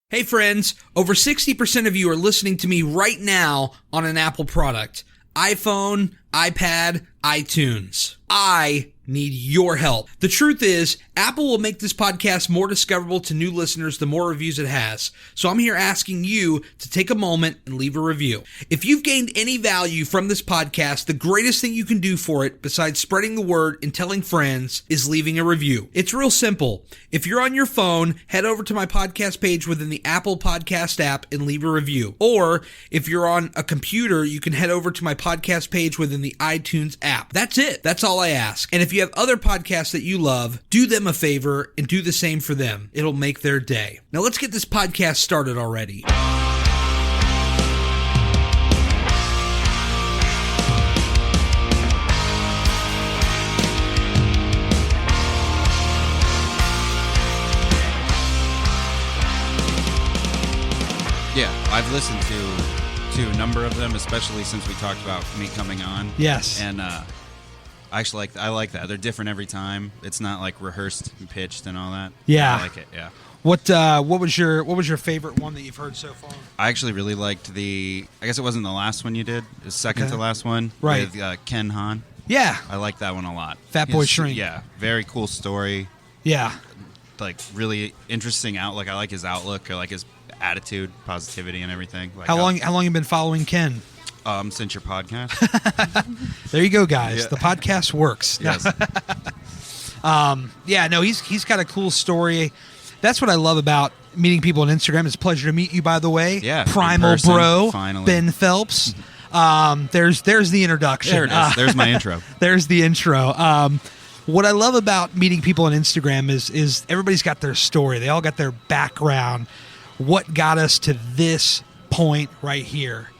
Hey friends, over 60% of you are listening to me right now on an Apple product. iPhone, iPad, iTunes. I need your help. The truth is, Apple will make this podcast more discoverable to new listeners the more reviews it has. So I'm here asking you to take a moment and leave a review. If you've gained any value from this podcast, the greatest thing you can do for it, besides spreading the word and telling friends, is leaving a review. It's real simple. If you're on your phone, head over to my podcast page within the Apple Podcast app and leave a review. Or if you're on a computer, you can head over to my podcast page within the iTunes app. That's it. That's all I ask. And if you have other podcasts that you love, do them a favor and do the same for them. It'll make their day. Now let's get this podcast started already. Yeah, I've listened to a number of them, especially since we talked about me coming on. Yes. And I like that. They're different every time. It's not like rehearsed and pitched and all that. Yeah. I like it. Yeah. What was your favorite one that you've heard so far? I actually really liked I guess it wasn't the last one you did. The second to last one. Right. With Ken Han. Yeah. I like that one a lot. Fat Boy Shrink. Yeah. Very cool story. Yeah. Like really interesting outlook. I like his outlook. I like his attitude, positivity, and everything. Like How long you been following Ken? Since your podcast. There you go, guys. Yeah. The podcast works. Yes. He's got a cool story. That's what I love about meeting people on Instagram. It's a pleasure to meet you, by the way. Yeah. Primal in person, Bro, finally. Ben Phelps. There's the introduction. There it is. There's my intro. There's the intro. What I love about meeting people on Instagram is everybody's got their story. They all got their background. What got us to this point right here?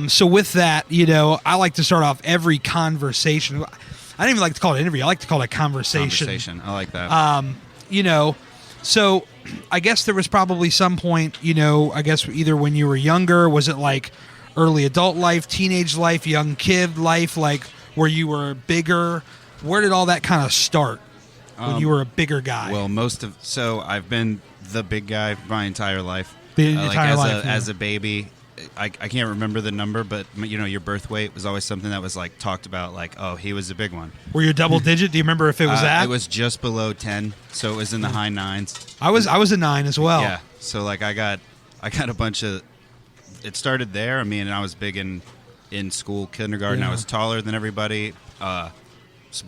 So with that, I like to start off every conversation. I don't even like to call it an interview. I like to call it a conversation. I like that. So I guess there was probably some point, I guess either when you were younger, was it like early adult life, teenage life, young kid life, like where you were bigger? Where did all that kind of start when you were a bigger guy? Well, so I've been the big guy my entire life. As a baby, I can't remember the number, but your birth weight was always something that was like talked about. Like, oh, he was a big one. Were you double digit? Do you remember if it was that? It was just below 10, so it was in the high 9s. I was a 9 as well. Yeah. So like I got a bunch of. It started there. I mean, and I was big in school, kindergarten. Yeah. I was taller than everybody, but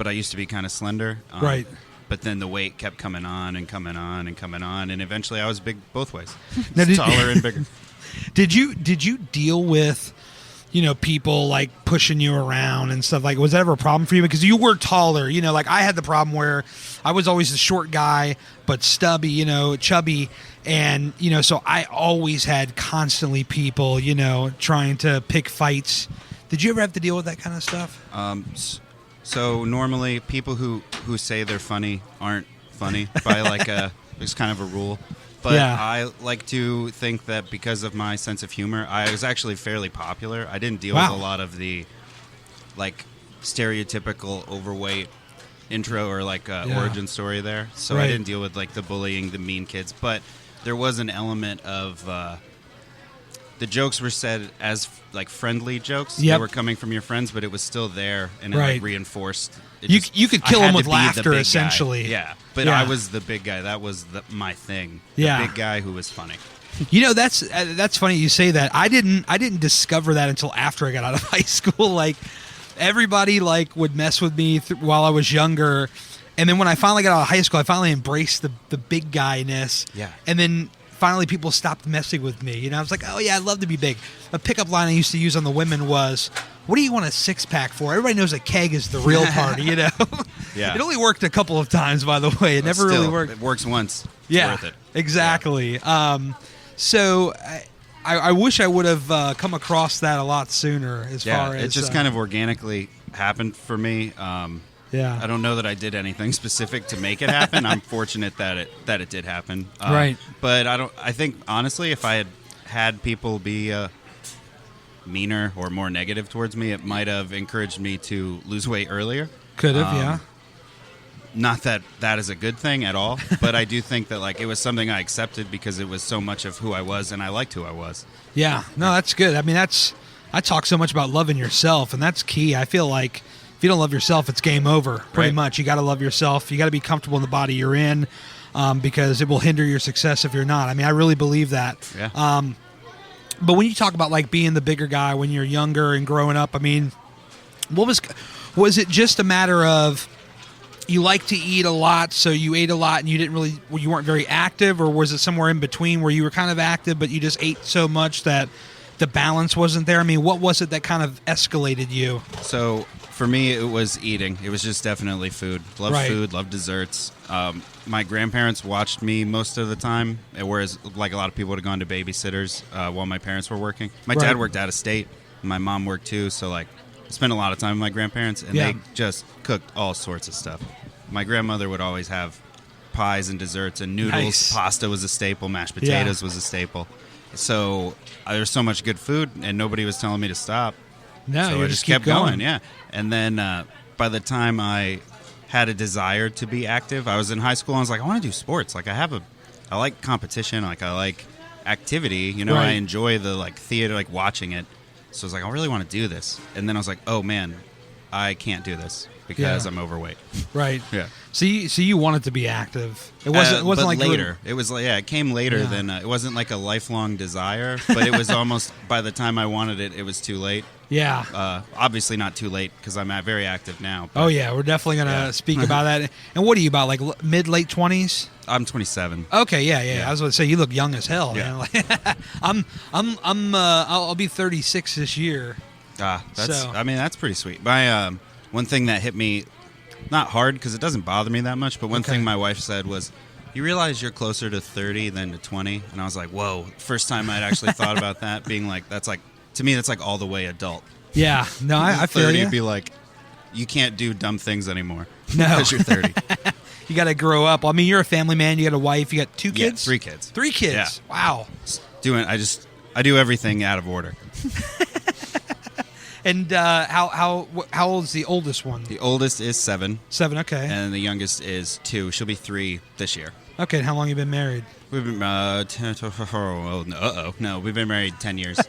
I used to be kind of slender. Right. But then the weight kept coming on and coming on and coming on, and eventually I was big both ways. Now, taller and bigger. Did you deal with, people like pushing you around and stuff? Like, was that ever a problem for you? Because you were taller, like I had the problem where I was always the short guy, but stubby, chubby. And, so I always had constantly people, trying to pick fights. Did you ever have to deal with that kind of stuff? So normally people who say they're funny aren't funny by it's kind of a rule. But yeah. I like to think that because of my sense of humor, I was actually fairly popular. I didn't deal with a lot of the stereotypical overweight intro or origin story there. So right. I didn't deal with the bullying, the mean kids. But there was an element of the jokes were said as friendly jokes. Yep. They were coming from your friends, but it was still there, and it right. reinforced. You could kill him with laughter, essentially. Guy. Yeah, but I was the big guy. That was my thing. The big guy who was funny. That's funny you say that. I didn't discover that until after I got out of high school. Everybody would mess with me while I was younger, and then when I finally got out of high school, I finally embraced the big guy-ness. Yeah, and then finally people stopped messing with me. I was like, oh yeah, I'd love to be big. A pickup line I used to use on the women was, what do you want a six-pack for? Everybody knows a keg is the real party, Yeah. It only worked a couple of times, by the way. It never really worked. It works once. It's worth it. Exactly. Yeah. So I wish I would have come across that a lot sooner far as... it just kind of organically happened for me. Yeah. I don't know that I did anything specific to make it happen. I'm fortunate that it did happen. Right. But I think honestly, if I had people be meaner or more negative towards me, it might have encouraged me to lose weight earlier. Could have, yeah. Not that that is a good thing at all, but I do think that like it was something I accepted because it was so much of who I was, and I liked who I was. Yeah, no, that's good. I mean, I talk so much about loving yourself, and that's key. I feel like if you don't love yourself, it's game over. Pretty much, you got to love yourself. You got to be comfortable in the body you're in, because it will hinder your success if you're not. I mean, I really believe that. Yeah. But when you talk about like being the bigger guy when you're younger and growing up, I mean, was it just a matter of you like to eat a lot, so you ate a lot and you weren't very active, or was it somewhere in between where you were kind of active but you just ate so much that the balance wasn't there? I mean, what was it that kind of escalated you? So for me, it was eating. It was just definitely food. Loved food, loved desserts. My grandparents watched me most of the time, whereas like a lot of people would have gone to babysitters while my parents were working. My dad worked out of state. My mom worked too, so like I spent a lot of time with my grandparents, and they just cooked all sorts of stuff. My grandmother would always have pies and desserts and noodles. Nice. Pasta was a staple. Mashed potatoes was a staple. So there's so much good food, and nobody was telling me to stop. No, so I just kept going. Yeah. And then by the time I had a desire to be active, I was in high school, and I was like, I want to do sports. Like I like competition. Like I like activity. You know, I enjoy the like theater, like watching it. So I was like, I really want to do this. And then I was like, oh man, I can't do this because I'm overweight. Right. Yeah. So you wanted to be active. It wasn't but like later. It was like it came later than it wasn't like a lifelong desire, but it was almost by the time I wanted it, it was too late. Yeah. Obviously not too late because I'm very active now. But, oh yeah, we're definitely gonna speak about that. And what are you about, like late 20s? I'm 27. Okay, yeah. I was going to say you look young as hell, man. I'll be 36 this year. That's pretty sweet. My one thing that hit me, not hard because it doesn't bother me that much, but one thing my wife said was, "You realize you're closer to 30 than to 20?" And I was like, "Whoa!" First time I'd actually thought about that, being like, "That's like to me, that's like all the way adult." Yeah, no, I feel 30 you. Would be like, you can't do dumb things anymore. No, because you're 30. You got to grow up. I mean, you're a family man. You got a wife. You got 2 kids. 3 kids. 3 kids. Yeah. Wow. I do everything out of order. And how old is the oldest one? The oldest is 7. 7. Okay. And the youngest is 2. She'll be 3 this year. Okay. And how long have you been married? We've been we've been married 10 years.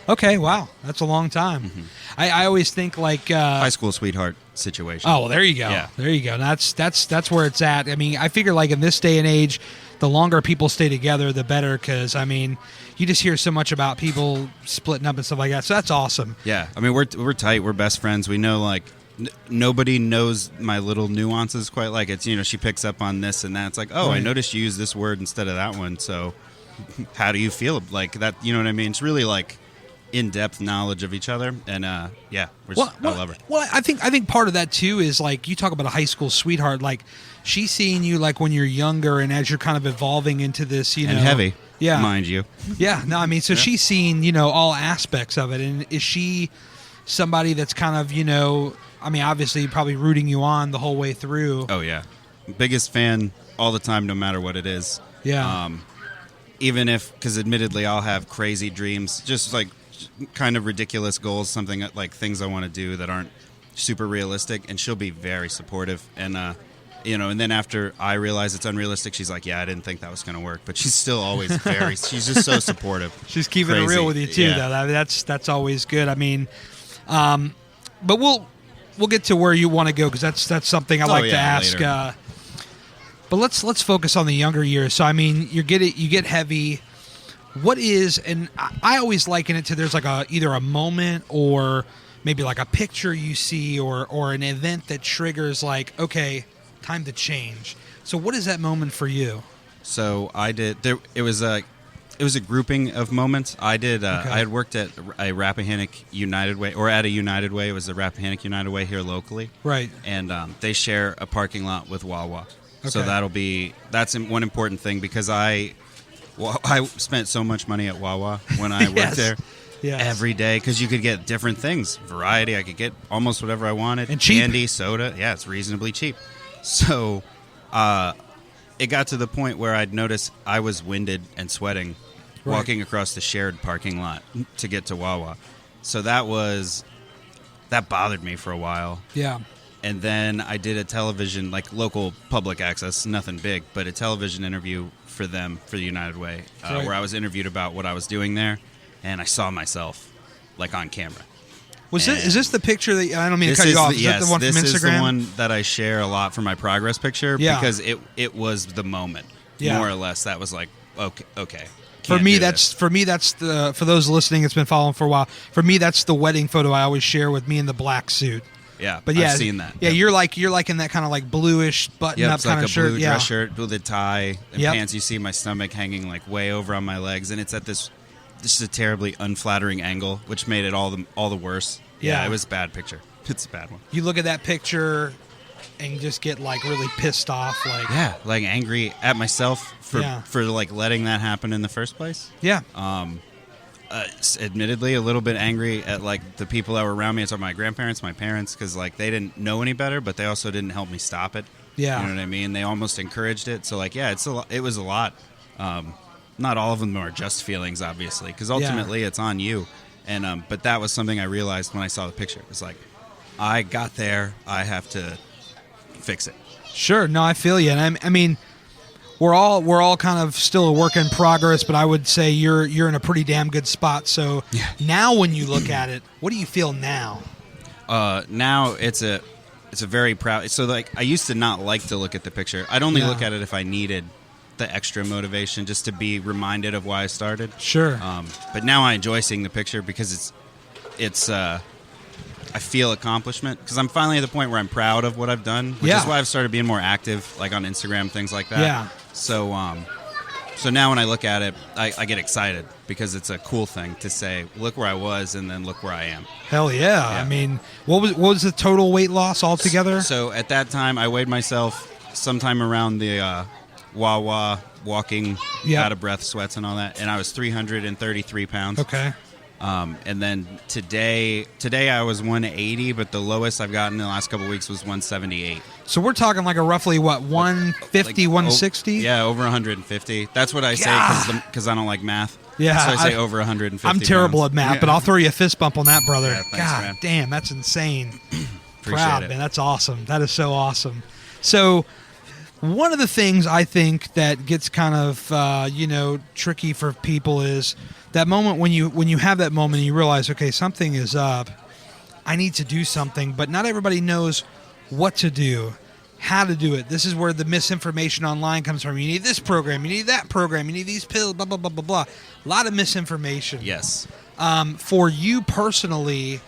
Okay. Wow, that's a long time. Mm-hmm. I always think like high school sweetheart situation. Oh, well, there you go. Yeah. There you go. That's where it's at. I mean, I figure like in this day and age, the longer people stay together, the better. Because I mean, you just hear so much about people splitting up and stuff like that. So that's awesome. Yeah. I mean, we're tight. We're best friends. We know like. Nobody knows my little nuances quite like it's, she picks up on this and that. It's like, oh, I noticed you use this word instead of that one. So how do you feel like that? You know what I mean? It's really like in-depth knowledge of each other. And I love her. Well, I think part of that too is like you talk about a high school sweetheart, like she's seeing you like when you're younger and as you're kind of evolving into this, and heavy, mind you. Yeah. No, I mean, so she's seen, all aspects of it. And is she somebody that's kind of, I mean, obviously probably rooting you on the whole way through. Oh, yeah. Biggest fan all the time, no matter what it is. Yeah. Even if, because admittedly I'll have crazy dreams, just like kind of ridiculous goals, something like things I want to do that aren't super realistic, and she'll be very supportive. And, and then after I realize it's unrealistic, she's like, yeah, I didn't think that was going to work. But she's still always she's just so supportive. She's keeping it real with you too, though. I mean, that's always good. I mean, but we'll get to where you want to go because that's something I like to ask. But let's focus on the younger years. So I mean, you get heavy. What is, and I always liken it to there's like either a moment or maybe like a picture you see or an event that triggers like, okay, time to change. So what is that moment for you? So I did. It was a grouping of moments. I did. I had worked at a Rappahannock United Way, or at a United Way. It was the Rappahannock United Way here locally, right? And they share a parking lot with Wawa. Okay. So that's one important thing because I spent so much money at Wawa when I worked there. Yes. Every day because you could get different things, variety. I could get almost whatever I wanted, and cheap. Candy, soda. Yeah, it's reasonably cheap. So, it got to the point where I'd notice I was winded and sweating. Walking across the shared parking lot to get to Wawa. So that bothered me for a while. Yeah. And then I did a television, like local public access, nothing big, but a television interview for them, for the United Way, where I was interviewed about what I was doing there, and I saw myself, like, on camera. Is this the picture that, I don't mean to cut you off, is that the one from Instagram? This is the one that I share a lot for my progress picture, because it was the moment, more or less. That was like, okay. For me, that's the, for those listening that's been following for a while, for me, that's the wedding photo I always share with me in the black suit. Yeah, but I've seen that. Yeah, you're like in that kind of like bluish button-up kind of shirt. Blue dress shirt with a tie and pants. You see my stomach hanging like way over on my legs, and it's at this is a terribly unflattering angle, which made it all the worse. Yeah, it was a bad picture. It's a bad one. You look at that picture and just get like really pissed off, like angry at myself for like letting that happen in the first place. Yeah. Admittedly, a little bit angry at like the people that were around me. It's my grandparents, my parents, because like they didn't know any better, but they also didn't help me stop it. Yeah, you know what I mean. They almost encouraged it. So like, it was a lot. Not all of them are just feelings, obviously, because ultimately it's on you. And but that was something I realized when I saw the picture. It was like, I got there. I have to fix it. Sure. No, I feel you. And I mean, we're all kind of still a work in progress, but I would say you're in a pretty damn good spot. So now when you look at it, what do you feel now? Now it's a very proud. So like I used to not like to look at the picture. I'd only look at it if I needed the extra motivation, just to be reminded of why I started. Sure. But now I enjoy seeing the picture because it's I feel accomplishment, because I'm finally at the point where I'm proud of what I've done, which is why I've started being more active, like on Instagram, things like that. Yeah. So so now when I look at it, I get excited because it's a cool thing to say, look where I was and then look where I am. Hell yeah. I mean, what was the total weight loss altogether? So at that time, I weighed myself sometime around the Wawa, walking, out of breath, sweats and all that, and I was 333 pounds. Okay. And then today I was 180, but the lowest I've gotten in the last couple of weeks was 178. So we're talking like a roughly, 150, 160? Yeah, over 150. That's what I say because I don't like math. Yeah. So I say over 150 I'm terrible at math, but I'll throw you a fist bump on that, brother. Yeah, thanks, God man. damn, that's insane. Proud it. Man. That's awesome. That is so awesome. So one of the things I think that gets kind of, tricky for people is that moment when you have that moment and you realize, okay, something is up. I need to do something, but not everybody knows what to do, how to do it. This is where the misinformation online comes from. You need this program, you need that program, you need these pills, blah, blah, blah, blah, blah. A lot of misinformation. Yes. For you personally,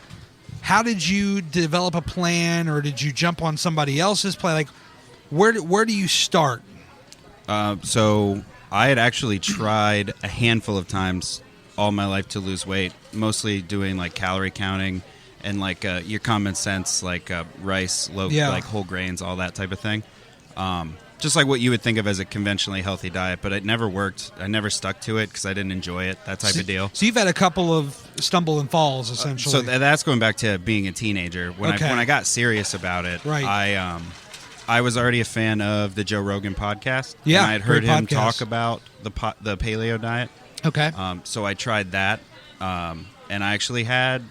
how did you develop a plan, or did you jump on somebody else's plan? Like, where do you start? So I had actually tried a handful of times all my life to lose weight, mostly doing like calorie counting and like your common sense, like rice, like whole grains, all that type of thing. Just like what you would think of as a conventionally healthy diet, but it never worked. I never stuck to it because I didn't enjoy it, that type of deal. So you've had a couple of stumble and falls, essentially. So that's going back to being a teenager. When I got serious about it, right. I was already a fan of the Joe Rogan podcast. Yeah, and I had heard him talk about the paleo diet. Okay. So I tried that, and I actually had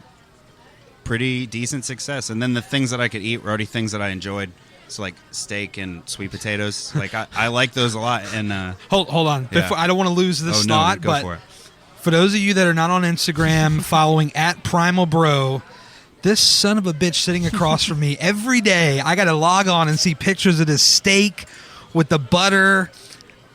pretty decent success. And then the things that I could eat were already things that I enjoyed. So like steak and sweet potatoes. Like I like those a lot. And hold on. Yeah. I don't want to lose this thought, go but for it. For those of you that are not on Instagram following at Primal Bro, this son of a bitch sitting across from me every day, I got to log on and see pictures of this steak with the butter.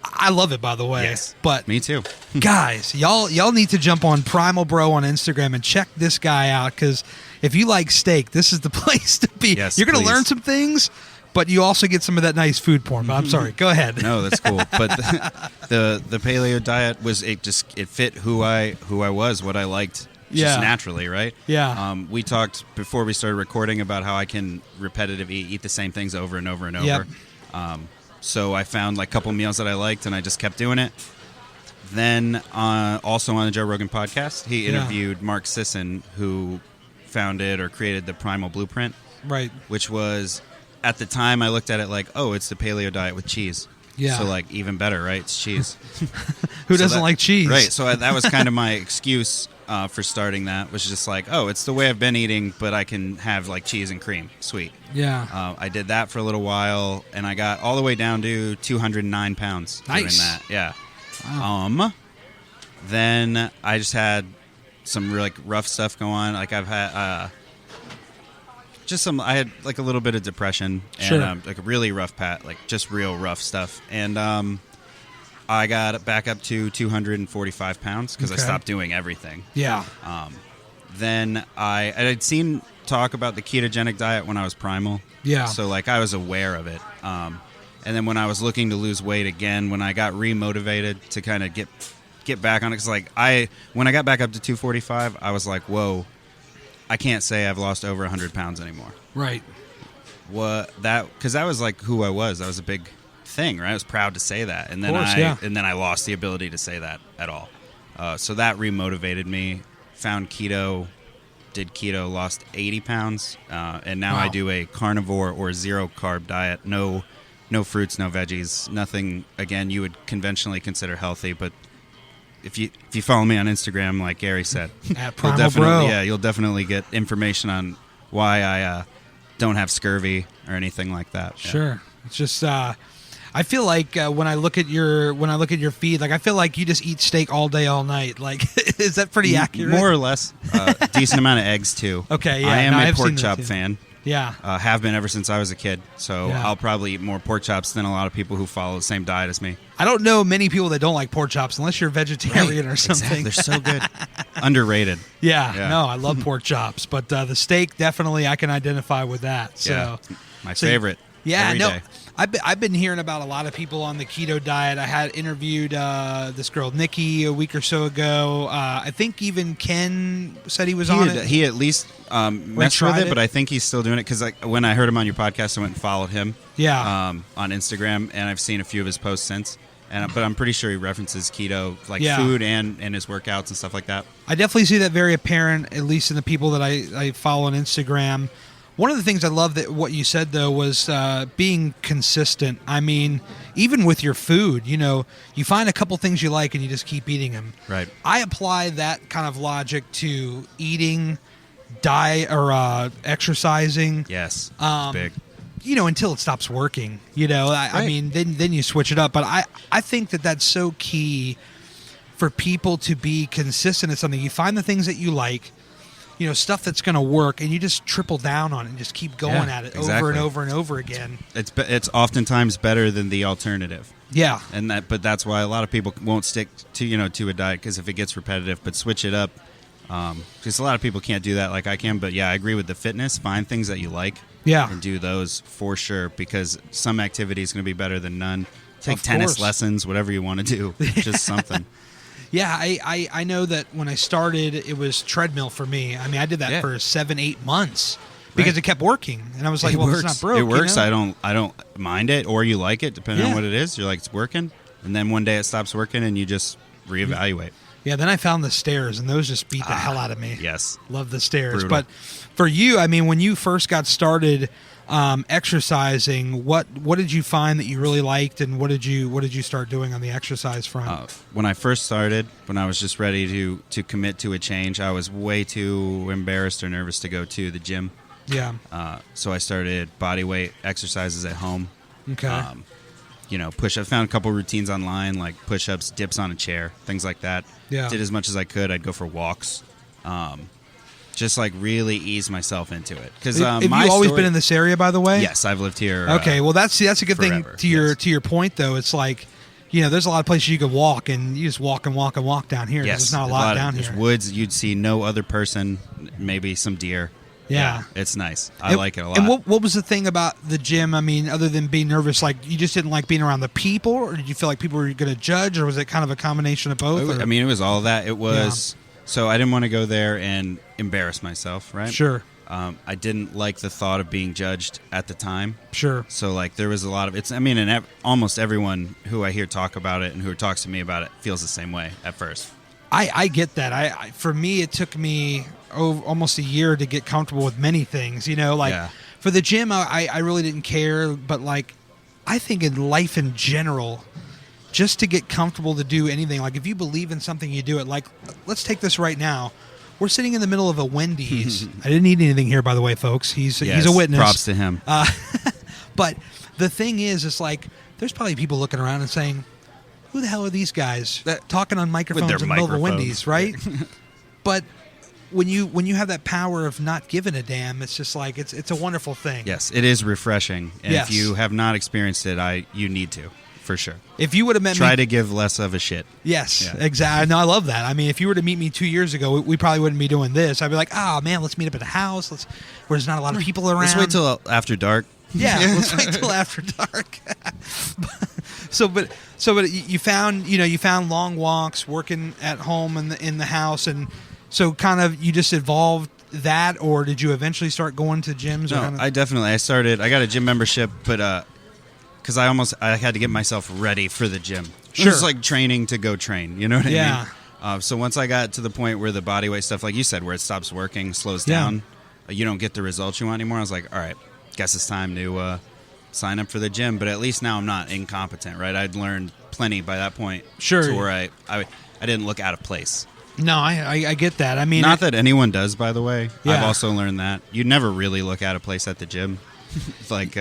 I love it, by the way. Yes, but me too. Guys, y'all need to jump on Primal Bro on Instagram and check this guy out, because if you like steak, this is the place to be. Yes, you're going to learn some things, but you also get some of that nice food porn. But I'm sorry, go ahead. No, that's cool. But the paleo diet it fit who I was, what I liked. Just naturally, right? Yeah. We talked before we started recording about how I can repetitively eat the same things over and over and over. Yep. So I found like a couple meals that I liked, and I just kept doing it. Then also on the Joe Rogan podcast, he interviewed Mark Sisson, who founded or created the Primal Blueprint. Right. Which was, at the time, I looked at it like, oh, it's the paleo diet with cheese. Yeah. So even better, right? It's cheese. Who doesn't like cheese? Right. So that was kind of my excuse. for starting that was just like, oh, it's the way I've been eating, but I can have like cheese and cream. Sweet. Yeah. I did that for a little while, and I got all the way down to 209 pounds doing that. Yeah. Wow. Then I just had some really rough stuff go on. Like I've had I had like a little bit of depression and like a really rough patch, like just real rough stuff. And I got back up to 245 pounds because I stopped doing everything. Yeah. Then I'd seen talk about the ketogenic diet when I was Primal. Yeah. So like I was aware of it. And then when I was looking to lose weight again, when I got remotivated to kind of get back on it, because like when I got back up to 245, I was like, whoa, I can't say I've lost over 100 pounds anymore. Right. Because that was like who I was. That was a big thing, right? I was proud to say that, and then I lost the ability to say that at all. So that remotivated me. Found keto, did keto, lost 80 pounds, and now I do a carnivore or zero carb diet. No fruits, no veggies, nothing. Again, you would conventionally consider healthy, but if you follow me on Instagram, like Gary said, at Primal Bro, you'll definitely get information on why I don't have scurvy or anything like that. Sure, yeah. It's just I feel like when I look at your feed, like I feel like you just eat steak all day, all night. Like, is that pretty accurate? More or less. Decent amount of eggs too. Okay, yeah. I am a pork chop fan. Yeah. Have been ever since I was a kid. So Yeah. I'll probably eat more pork chops than a lot of people who follow the same diet as me. I don't know many people that don't like pork chops unless you're vegetarian or something. Exactly. They're so good. Underrated. Yeah. No, I love pork chops, but the steak, definitely I can identify with that. So yeah. My favorite. Yeah, every day. I've been hearing about a lot of people on the keto diet. I had interviewed this girl Nikki a week or so ago. I think even Ken said he was on it. He at least messed with it, but I think he's still doing it because when I heard him on your podcast, I went and followed him. Yeah. On Instagram, and I've seen a few of his posts since. But I'm pretty sure he references keto, like food and his workouts and stuff like that. I definitely see that very apparent, at least in the people that I follow on Instagram. One of the things I love that what you said, though, was being consistent. I mean, even with your food, you find a couple things you like and you just keep eating them. Right. I apply that kind of logic to eating, diet, or exercising. Yes, it's big. Until it stops working. I mean, then you switch it up. But I think that that's so key for people to be consistent at something. You find the things that you like. Stuff that's going to work, and you just triple down on it and just keep going at it over and over and over again. It's oftentimes better than the alternative. Yeah, but that's why a lot of people won't stick to to a diet because if it gets repetitive, but switch it up. Because a lot of people can't do that like I can. But yeah, I agree with the fitness. Find things that you like. Yeah, and do those for sure because some activity is going to be better than none. Take tennis lessons, whatever you want to do, just something. Yeah, I know that when I started, it was treadmill for me. I mean, I did that for 7-8 months because it kept working, and I was like, "Well, it's not broke." It works. I don't mind it, or you like it, depending on what it is. You're like, it's working, and then one day it stops working, and you just reevaluate. Yeah. Then I found the stairs, and those just beat the hell out of me. Yes, love the stairs. Brutal. But for you, I mean, when you first got started exercising, what did you find that you really liked, and what did you start doing on the exercise front? When I first started, when I was just ready to commit to a change, I was way too embarrassed or nervous to go to the gym. Yeah. So I started body weight exercises at home. Okay. Push-ups. Found a couple routines online, like push-ups, dips on a chair, things like that. Yeah. Did as much as I could. I'd go for walks. Just like really ease myself into it. Because have you always been in this area, by the way? Yes, I've lived here. Okay, well that's a good forever. thing to your point though. It's like there's a lot of places you could walk, and you just walk and walk and walk down here. Yes, there's not a lot down here. There's woods. You'd see no other person. Maybe some deer. Yeah, it's nice. I like it a lot. And what was the thing about the gym? I mean, other than being nervous, like you just didn't like being around the people, or did you feel like people were going to judge, or was it kind of a combination of both? It was all of that. It was. Yeah. So I didn't want to go there and embarrass myself, right? Sure. I didn't like the thought of being judged at the time. Sure. So like there was a lot of and almost everyone who I hear talk about it and who talks to me about it feels the same way at first. I get that. For me, it took me almost a year to get comfortable with many things. For the gym, I really didn't care, but like I think in life in general, just to get comfortable to do anything, like if you believe in something, you do it. Like let's take this right now. we're sitting in the middle of a Wendy's. I didn't eat anything here, by the way, folks. He's a witness. Props to him. But the thing is, it's like there's probably people looking around and saying, "Who the hell are these guys talking on microphones in the middle of a Wendy's?" Right? But when you have that power of not giving a damn, it's just like it's a wonderful thing. Yes, it is refreshing, and if you have not experienced it, you need to. For sure. If you would have met Try to give less of a shit. Yes, exactly. No, I love that. I mean, if you were to meet me 2 years ago, we probably wouldn't be doing this. I'd be like, man, let's meet up at a house. Where there's not a lot of people around. Let's wait till after dark. Yeah, let's wait till after dark. But you found long walks, working at home in the house, and so kind of you just evolved that, or did you eventually start going to gyms? No, I got a gym membership, but because I had to get myself ready for the gym. Sure. It was like training to go train. You know what I mean? So once I got to the point where the body weight stuff, like you said, where it stops working, slows down, you don't get the results you want anymore. I was like, all right, guess it's time to sign up for the gym. But at least now I'm not incompetent, right? I'd learned plenty by that point. Sure. To where I didn't look out of place. No, I get that. I mean, not that anyone does, by the way. Yeah. I've also learned that you never really look out of place at the gym. It's like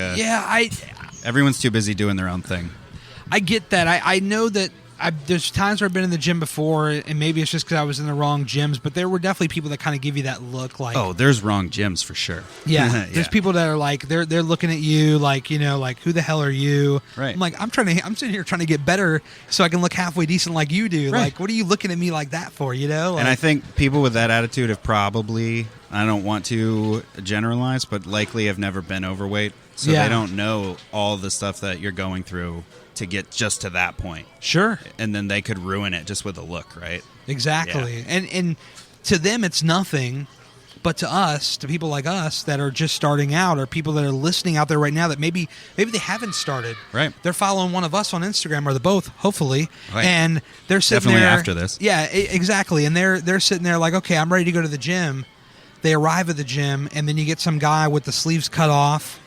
everyone's too busy doing their own thing. I get that. I know that there's times where I've been in the gym before, and maybe it's just because I was in the wrong gyms, but there were definitely people that kind of give you that look like... Oh, there's wrong gyms for sure. Yeah. There's people that are like, they're looking at you like, like, who the hell are you? Right. I'm like, I'm sitting here trying to get better so I can look halfway decent like you do. Right. Like, what are you looking at me like that for, Like, and I think people with that attitude have probably, I don't want to generalize, but likely have never been overweight. So they don't know all the stuff that you're going through to get just to that point. Sure. And then they could ruin it just with a look, right? Exactly. Yeah. And to them it's nothing, but to us, to people like us that are just starting out, or people that are listening out there right now that maybe they haven't started. Right. They're following one of us on Instagram, or the both, hopefully. Right. And they're sitting definitely there after this. Yeah, exactly. And they're sitting there like, okay, I'm ready to go to the gym. They arrive at the gym, and then you get some guy with the sleeves cut off,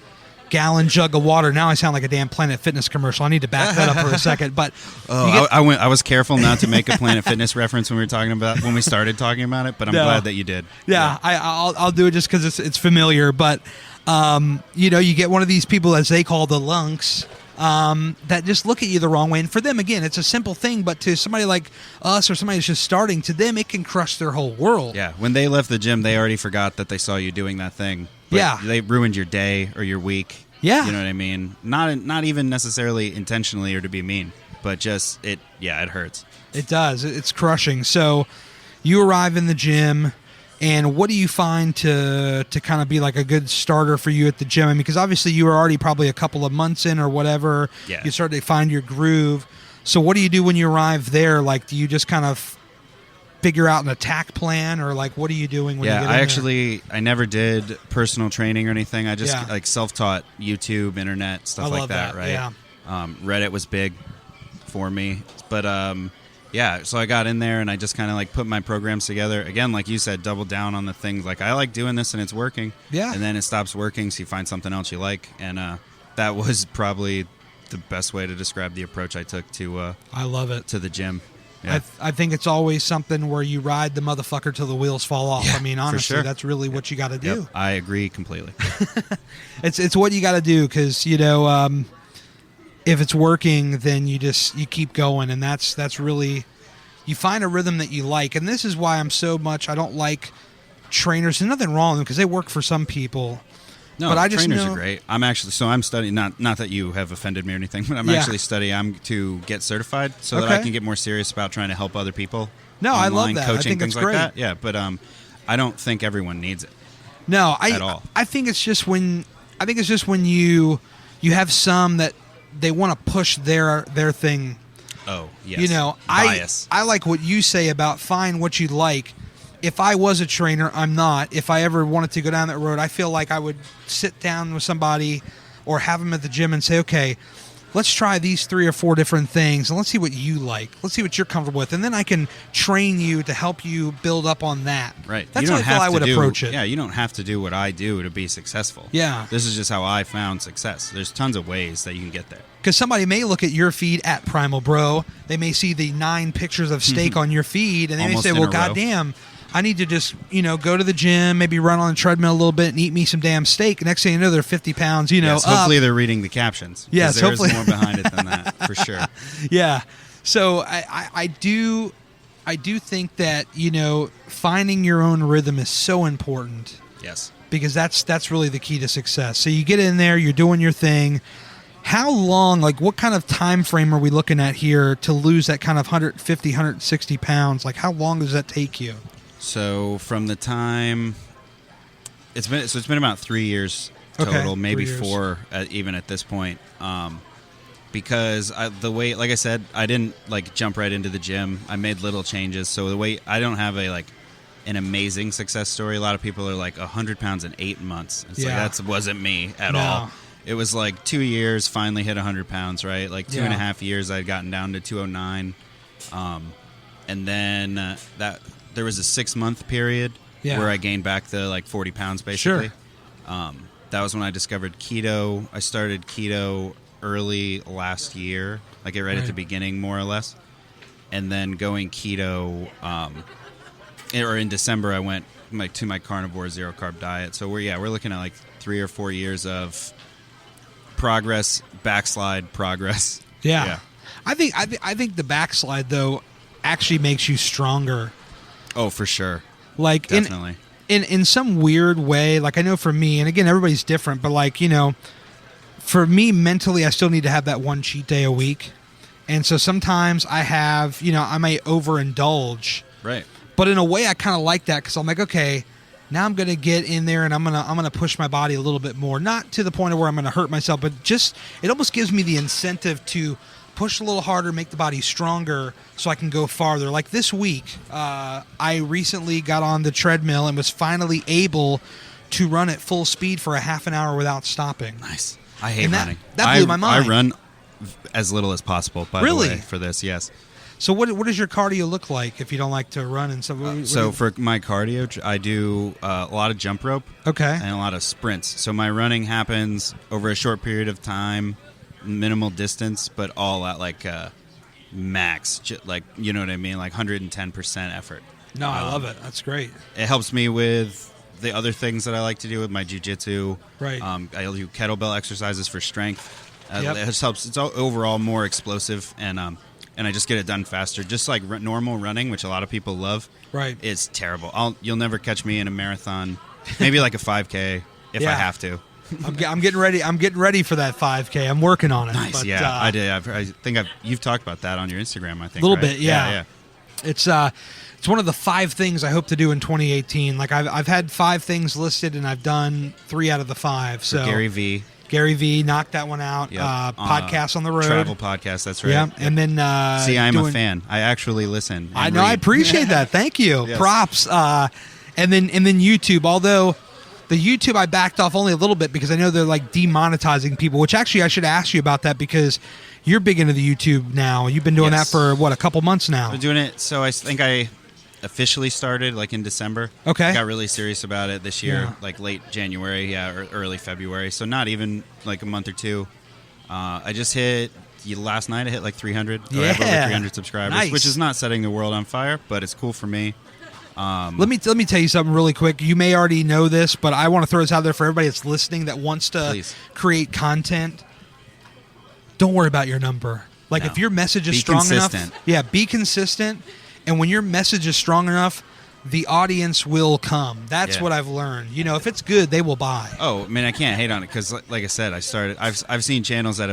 gallon jug of water. Now I sound like a damn Planet Fitness commercial. I need to back that up for a second. But I was careful not to make a Planet Fitness reference when we started talking about it. But I'm glad that you did. Yeah. I'll do it just because it's familiar. But you get one of these people, as they call the lunks, that just look at you the wrong way. And for them, again, it's a simple thing, but to somebody like us or somebody that's just starting, to them, it can crush their whole world. Yeah. When they left the gym, they already forgot that they saw you doing that thing. But they ruined your day or your week. Yeah. You know what I mean? Not even necessarily intentionally or to be mean, but just it hurts. It does. It's crushing. So you arrive in the gym, and what do you find to kind of be like a good starter for you at the gym? I mean, because obviously you were already probably a couple of months in or whatever. Yeah. You started to find your groove. So what do you do when you arrive there? Like, do you just kind of figure out an attack plan, or like, what are you doing when you get in there? I never did personal training or anything. I just like self-taught, YouTube, internet, stuff like that, right? Yeah. Reddit was big for me. But so I got in there and I just kind of like put my programs together. Again, like you said, double down on the things. Like, I like doing this and it's working. Yeah. And then it stops working, so you find something else you like. And that was probably the best way to describe the approach I took to I love it. to the gym. Yeah. I think it's always something where you ride the motherfucker till the wheels fall off. Yeah, I mean, honestly, sure. That's really what you got to do. Yep, I agree completely. It's what you got to do, because if it's working, then you keep going, and that's really, you find a rhythm that you like. And this is why I don't like trainers. There's nothing wrong with them, because they work for some people. No, but I just trainers are great. I'm studying, not that you have offended me or anything, but I'm actually studying. I'm to get certified so that I can get more serious about trying to help other people. No, online, I love that. Coaching, I think things it's great. like that. Yeah, but I don't think everyone needs it. No, at all. I think it's just when you have some that they want to push their thing. Oh, yes. Bias. I like what you say about find what you like. If I was a trainer, I'm not. If I ever wanted to go down that road, I feel like I would sit down with somebody or have them at the gym and say, okay, let's try these 3 or 4 different things, and let's see what you like. Let's see what you're comfortable with, and then I can train you to help you build up on that. Right. That's how I feel I would approach it. Yeah, you don't have to do what I do to be successful. Yeah. This is just how I found success. There's tons of ways that you can get there. Because somebody may look at your feed at Primal Bro. They may see the 9 pictures of steak on your feed, and they may say, well, goddamn, I need to just, go to the gym, maybe run on the treadmill a little bit and eat me some damn steak. Next thing you know, they're 50 pounds, yes, hopefully up. they're reading the captions. Yes, hopefully. There's more behind it than that, for sure. Yeah. So I do think that, finding your own rhythm is so important. Yes. Because that's really the key to success. So you get in there, you're doing your thing. How long, what kind of time frame are we looking at here to lose that kind of 150, 160 pounds? How long does that take you? So from the time it's been about 3 years total, okay, maybe 4 even at this point. Because like I said, I didn't jump right into the gym. I made little changes. So I don't have an amazing success story. A lot of people are 100 pounds in 8 months. It's that wasn't me at all. It was 2 years, finally hit 100 pounds, right? 2.5 years, I'd gotten down to 209. And then there was a 6-month period where I gained back the 40 pounds, basically. Sure. That was when I discovered keto. I started keto early last year, right at the beginning, more or less. And then going keto, or in December, I went to my carnivore zero carb diet. So we're looking at 3 or 4 years of progress, backslide, progress. Yeah. I think the backslide though actually makes you stronger. Oh, for sure. Definitely. In some weird way, I know for me, and again everybody's different, but for me mentally I still need to have that one cheat day a week. And so sometimes I have, I may overindulge. Right. But in a way I kind of like that cuz I'm okay, now I'm going to get in there and I'm going to push my body a little bit more, not to the point of where I'm going to hurt myself, but just it almost gives me the incentive to push a little harder, make the body stronger so I can go farther. This week, I recently got on the treadmill and was finally able to run at full speed for a half an hour without stopping. Nice. I hate running. That blew my mind. I run as little as possible, by the way, for this, yes. So what does your cardio look like if you don't like to run and stuff? So for my cardio, I do a lot of jump rope, okay, and a lot of sprints. So my running happens over a short period of time, minimal distance, but all at max, you know what I mean, 110% effort. No, I love it. That's great. It helps me with the other things that I like to do with my jiu-jitsu. Right. I do kettlebell exercises for strength. Yep. It helps. It's overall more explosive, and I just get it done faster. Just like normal running, which a lot of people love. Right. It's terrible. You'll never catch me in a marathon. Maybe a 5K if I have to. I'm getting ready. I'm getting ready for that 5K. I'm working on it. Nice. But, yeah, I did. I think you've talked about that on your Instagram. I think a little right? bit. Yeah. It's one of the 5 things I hope to do in 2018. I've had 5 things listed and I've done 3 out of the 5. So Gary V knocked that one out. Yep. Podcast on the road. Travel podcast, that's right. Yeah, yep. And then see, I'm a fan. I actually listen. I know. I appreciate that. Thank you. Yes. Props. And then YouTube. Although the YouTube I backed off only a little bit because I know they're demonetizing people. Which actually I should ask you about that because you're big into the YouTube now. You've been doing that for a couple months now. I've been doing it. So I think I officially started in December. Okay. I got really serious about it this year, late January, or early February. So not even a month or two. I just hit last night. I hit 300. Yeah. I have over 300 subscribers, nice. Which is not setting the world on fire, but it's cool for me. Let me tell you something really quick. You may already know this, but I want to throw this out there for everybody that's listening that wants to create content. Don't worry about your number. If your message is strong enough, be consistent. And when your message is strong enough, the audience will come. That's what I've learned. If it's good, they will buy. Oh, I mean, I can't hate on it because, like I said, I've seen channels that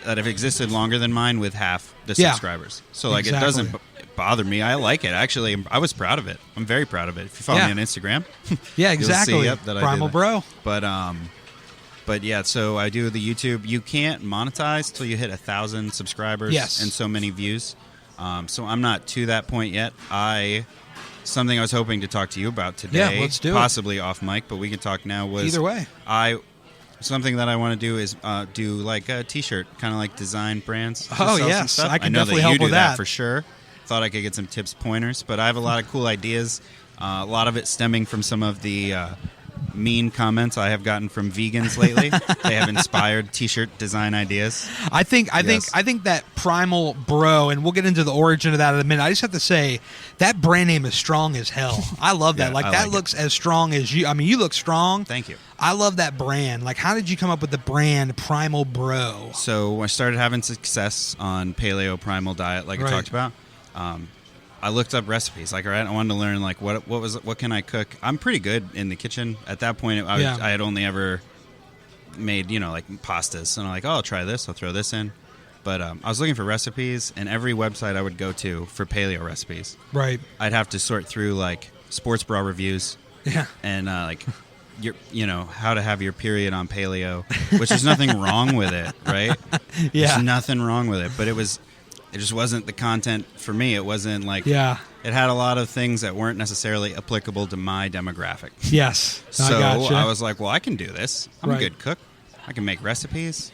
have existed longer than mine with half the subscribers. So exactly. It doesn't bother me. I like it. Actually, I was proud of it. I'm very proud of it. If you follow me on Instagram, exactly. You'll see, that Primal Bro. But yeah, so I do the YouTube. You can't monetize till you hit 1,000 subscribers and so many views. So I'm not to that point yet. Something I was hoping to talk to you about today. Yeah, let's do possibly it. Off mic, but we can talk now. Either way. Something that I want to do is do a T-shirt, kind of design brands. Oh yes, stuff. I can know definitely that you help do with that for sure. Thought I could get some tips, pointers, but I have a lot of cool ideas. A lot of it stemming from some of the mean comments I have gotten from vegans lately. They have inspired T-shirt design ideas. I think that Primal Bro, and we'll get into the origin of that in a minute. I just have to say that brand name is strong as hell. I love that. That looks as strong as you. I mean, you look strong. Thank you. I love that brand. Like, how did you come up with the brand Primal Bro? So I started having success on paleo primal diet, like I talked about. I looked up recipes. Like, all right, I wanted to learn like what can I cook. I'm pretty good in the kitchen. At that point, I had only ever made like pastas, and I'm like, oh, I'll try this. I'll throw this in. But I was looking for recipes, and every website I would go to for paleo recipes, I'd have to sort through like sports bra reviews, and like how to have your period on paleo, which there's nothing wrong with it, right? There's nothing wrong with it, but it just wasn't the content for me. It wasn't like it had a lot of things that weren't necessarily applicable to my demographic. Yes. So I was like, well, I can do this. I'm a good cook. I can make recipes.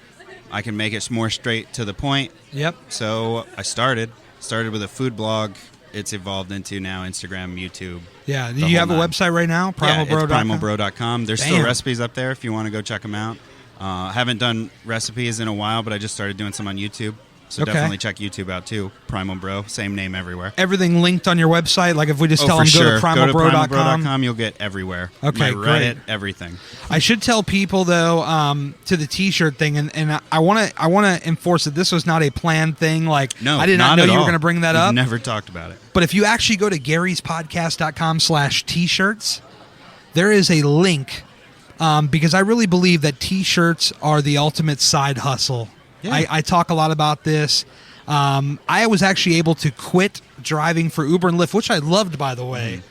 I can make it more straight to the point. Yep. So I started with a food blog. It's evolved into now Instagram, YouTube. Yeah. Do you have a website right now? Primalbro.com? It's primalbro.com. There's still recipes up there if you want to go check them out. I haven't done recipes in a while, but I just started doing some on YouTube. So definitely check YouTube out too. Primal Bro, same name everywhere. Everything linked on your website. Like if we just tell them go to primalbro.com, you'll get everywhere. Okay, Reddit, everything. I should tell people though to the T-shirt thing, and I want to enforce that this was not a planned thing. Like no, I did not know you were going to bring that up. Never talked about it. But if you actually go to Gary'sPodcast.com/T-shirts, there is a link because I really believe that T-shirts are the ultimate side hustle. Yeah. I talk a lot about this. I was actually able to quit driving for Uber and Lyft, which I loved, by the way,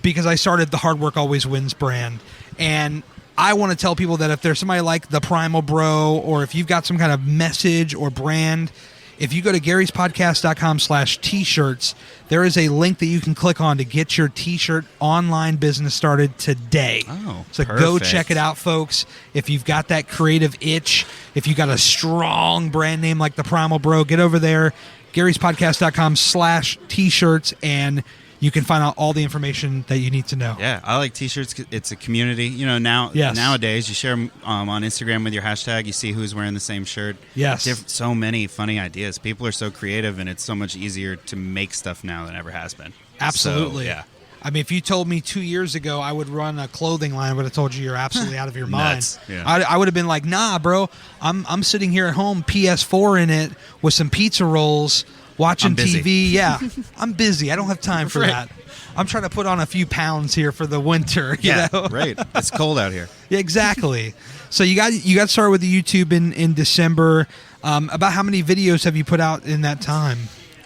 because I started the Hard Work Always Wins brand. And I want to tell people that if there's somebody like the Primal Bro, or if you've got some kind of message or brand, if you go to Gary'sPodcast.com/T-shirts, there is a link that you can click on to get your T-shirt online business started today. Oh, so perfect. Go check it out, folks. If you've got that creative itch, if you've got a strong brand name like the Primal Bro, get over there, Gary'sPodcast.com/T-shirts, and you can find out all the information that you need to know. Yeah, I like T-shirts. It's a community. Nowadays, you share them on Instagram with your hashtag. You see who's wearing the same shirt. Yes. So many funny ideas. People are so creative, and it's so much easier to make stuff now than ever has been. Absolutely. So, yeah. I mean, if you told me 2 years ago I would run a clothing line, I would have told you you're absolutely out of your mind. Nuts. Yeah. I would have been like, nah, bro, I'm sitting here at home, PS4 in it, with some pizza rolls, watching TV. Yeah, I'm busy. I don't have time for that. I'm trying to put on a few pounds here for the winter. You know? Right. It's cold out here. Yeah, exactly. So you got started with the YouTube in December. About how many videos have you put out in that time?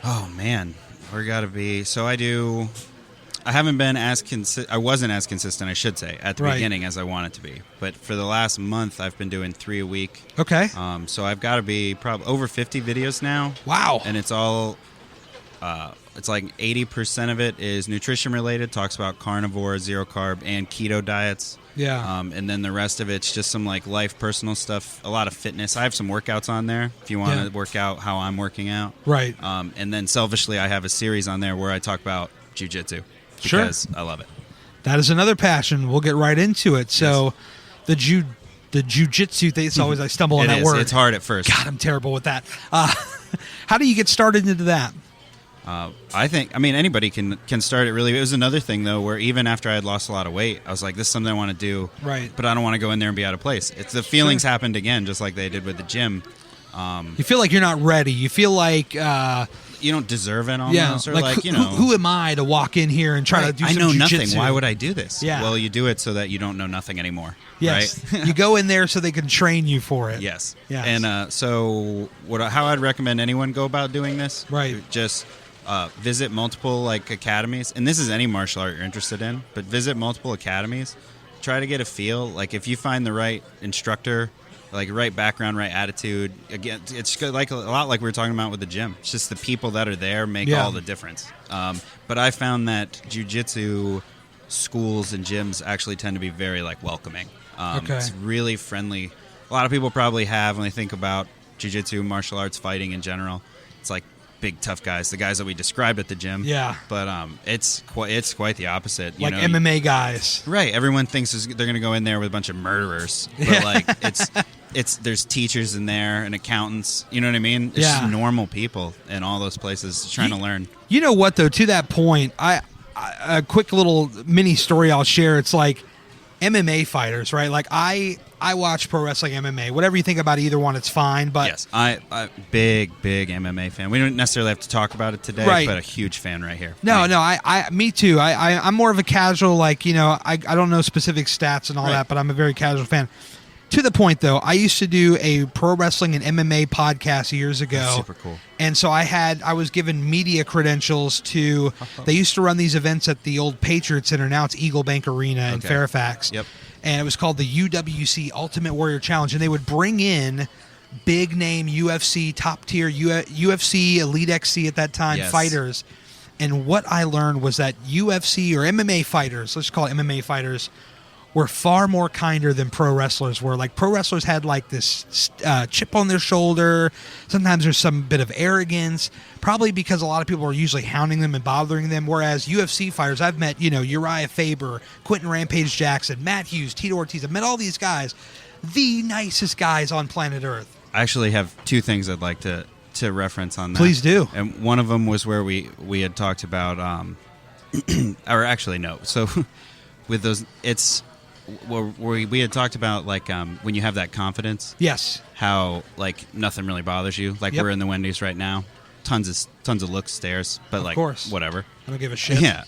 Oh man, we got to be. So I haven't been I wasn't as consistent, I should say, at the beginning as I wanted to be. But for the last month, I've been doing 3 a week. Okay. So I've got to be probably over 50 videos now. Wow. And it's all, it's like 80% of it is nutrition related, talks about carnivore, zero carb, and keto diets. Yeah. And then the rest of it's just some like life, personal stuff, a lot of fitness. I have some workouts on there if you want to work out how I'm working out. Right. And then selfishly, I have a series on there where I talk about jiu-jitsu. Because I love it. That is another passion. We'll get right into it. So the jiu-jitsu thing, it's always I stumble on that word. It's hard at first. God, I'm terrible with that. How do you get started into that? I think, anybody can start it really. It was another thing, though, where even after I had lost a lot of weight, I was like, this is something I want to do. Right. But I don't want to go in there and be out of place. It's the feelings happened again, just like they did with the gym. You feel like you're not ready. You feel like... you don't deserve it almost. Yeah, or like who am I to walk in here and try to do some jiu-jitsu? I know nothing. Why would I do this? Yeah. Well, you do it so that you don't know nothing anymore. Yes. Right? You go in there so they can train you for it. Yes. Yes. And so how I'd recommend anyone go about doing this, right? Just visit multiple academies. And this is any martial art you're interested in, but visit multiple academies. Try to get a feel. Like if you find the right instructor, like right background, right attitude. Again, it's like a lot like we were talking about with the gym. It's just the people that are there make all the difference. But I found that jiu-jitsu schools and gyms actually tend to be very welcoming. It's really friendly. A lot of people probably have when they think about jiu-jitsu, martial arts, fighting in general. It's like big tough guys, the guys that we described at the gym. Yeah. But it's quite the opposite. Like MMA guys. Right. Everyone thinks they're going to go in there with a bunch of murderers. But like there's teachers in there and accountants. You know what I mean? It's just normal people in all those places trying to learn. You know what, though? To that point, a quick little mini story I'll share. It's like MMA fighters, right? Like I watch pro wrestling, MMA. Whatever you think about either one, it's fine. But yes, I big MMA fan. We don't necessarily have to talk about it today, but a huge fan right here. No, me too. I'm more of a casual, like, you know, I don't know specific stats and all that, but I'm a very casual fan. To the point, though, I used to do a pro wrestling and MMA podcast years ago. That's super cool. And so I was given media credentials to. They used to run these events at the old Patriot Center. Now it's Eagle Bank Arena in Fairfax. Yep. And it was called the UWC Ultimate Warrior Challenge. And they would bring in big name UFC, top tier UFC, Elite XC at that time fighters. And what I learned was that UFC or MMA fighters, let's call it MMA fighters, were far more kinder than pro wrestlers were. Like, pro wrestlers had like this chip on their shoulder. Sometimes there's some bit of arrogance, probably because a lot of people are usually hounding them and bothering them. Whereas UFC fighters, I've met, you know, Uriah Faber, Quentin Rampage Jackson, Matt Hughes, Tito Ortiz. I've met all these guys, the nicest guys on planet Earth. I actually have two things I'd like to reference on that. Please do. And one of them was where we had talked about, or actually no. So with those, it's. We had talked about, like, when you have that confidence. Yes. How, like, nothing really bothers you. Like, we're in the Wendy's right now. Tons of looks, stares, but, like, whatever. I don't give a shit. Yeah.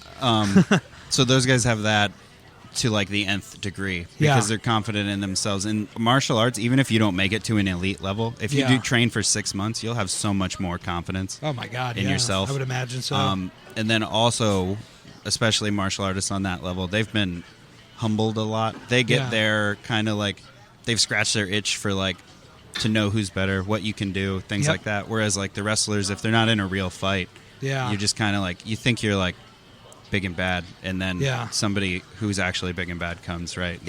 So those guys have that to, like, the nth degree because they're confident in themselves. In martial arts, even if you don't make it to an elite level, if you do train for 6 months, you'll have so much more confidence. Oh my God! In yourself. I would imagine so. And then also, especially martial artists on that level, they've been humbled a lot. They get there kind of like they've scratched their itch for, like, to know who's better, what you can do, things like that. Whereas, like, the wrestlers, if they're not in a real fight, you're just kind of like, you think you're like big and bad, and then somebody who's actually big and bad comes, right?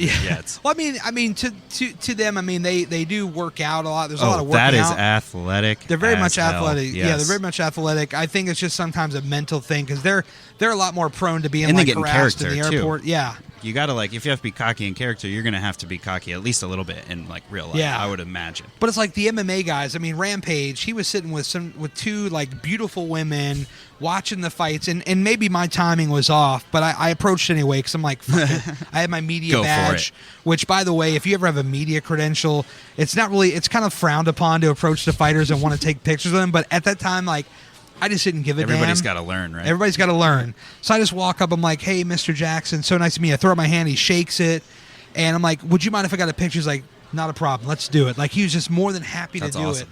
Well, I mean to them, I mean they do work out a lot. There's a lot of working that is out. athletic. They're very much hell. athletic. Yes. Yeah, they're very much athletic. I think it's just sometimes a mental thing because they're a lot more prone to being and like they get harassed in the character, airport. Too. Yeah. You gotta, like, if you have to be cocky in character, you're gonna have to be cocky at least a little bit in, like, real life. Yeah. I would imagine. But it's like the MMA guys. I mean, Rampage, he was sitting with two, like, beautiful women watching the fights, and maybe my timing was off, but I approached anyway because I'm like, fuck it. I had my media badge, which, by the way, if you ever have a media credential, it's kind of frowned upon to approach the fighters and want to take pictures of them. But at that time, like, I just didn't give a damn. Everybody's got to learn, right? Everybody's got to learn. So I just walk up. I'm like, hey, Mr. Jackson, so nice to meet you. I throw up my hand. He shakes it. And I'm like, would you mind if I got a picture? He's like, not a problem. Let's do it. Like, he was just more than happy to do it.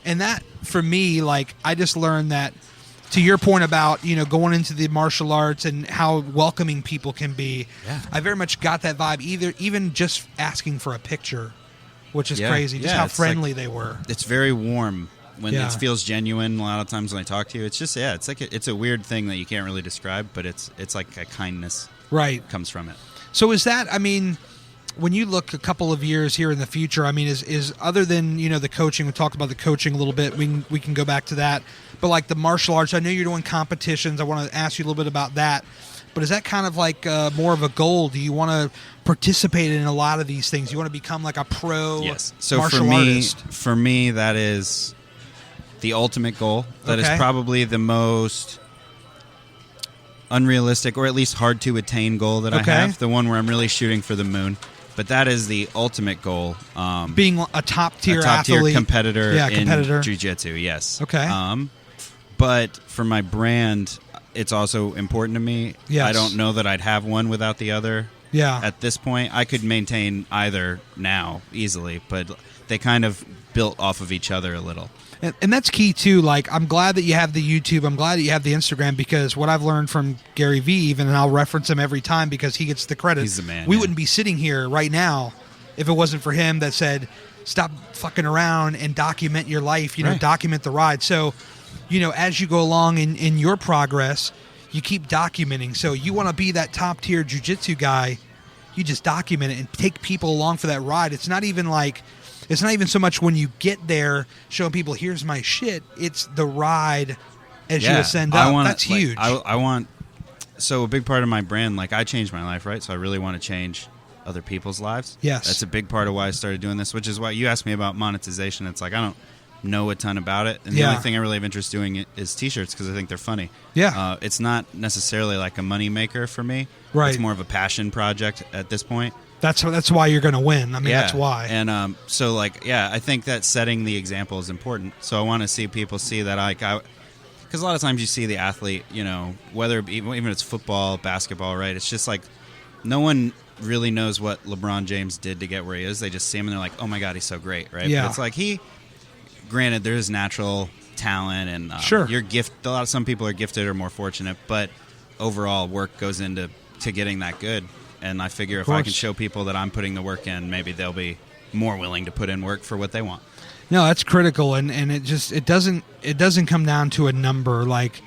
And that, for me, like, I just learned that, to your point about, you know, going into the martial arts and how welcoming people can be, I very much got that vibe, even just asking for a picture, which is crazy, just how friendly they were. It's very warm. When it feels genuine, a lot of times when I talk to you, it's just it's like it's a weird thing that you can't really describe, but it's like a kindness comes from it. So is that, I mean, when you look a couple of years here in the future, I mean, is other than, you know, the coaching, we talked about the coaching a little bit, we can go back to that, but like the martial arts, I know you're doing competitions. I want to ask you a little bit about that. But is that kind of like more of a goal? Do you want to participate in a lot of these things? You want to become like a pro martial artist? For me, that is the ultimate goal. That is probably the most unrealistic, or at least hard to attain goal that I have. The one where I'm really shooting for the moon. But that is the ultimate goal. Being a top-tier athlete. competitor in jiu-jitsu, yes. Okay. But for my brand, it's also important to me. Yes. I don't know that I'd have one without the other. Yeah. At this point, I could maintain either now easily, but they kind of built off of each other a little. And that's key, too. Like, I'm glad that you have the YouTube. I'm glad that you have the Instagram, because what I've learned from Gary Vee, even, and I'll reference him every time because he gets the credit. He's the man. We wouldn't be sitting here right now if it wasn't for him that said, stop fucking around and document your life, document the ride. So, as you go along in your progress, you keep documenting. So you want to be that top-tier jiu-jitsu guy, you just document it and take people along for that ride. It's not even so much when you get there showing people, here's my shit. It's the ride as you ascend up. That's huge. I want. So a big part of my brand, like I changed my life, right? So I really want to change other people's lives. Yes. That's a big part of why I started doing this, which is why you asked me about monetization. It's like I don't know a ton about it, and the only thing I really have interest doing is t-shirts because I think they're funny. Yeah. It's not necessarily like a money maker for me. Right. It's more of a passion project at this point. That's why you're going to win. I mean, that's why. And so like, I think that setting the example is important. So I want to see people see that because a lot of times you see the athlete, you know, whether even it's football, basketball, right? It's just like no one really knows what LeBron James did to get where he is. They just see him and they're like, oh my God, he's so great, right? Yeah. But it's like granted, there's natural talent and sure. Some people are gifted or more fortunate, but overall work goes into getting that good. And I figure if I can show people that I'm putting the work in, maybe they'll be more willing to put in work for what they want. No, that's critical, and it doesn't come down to a number like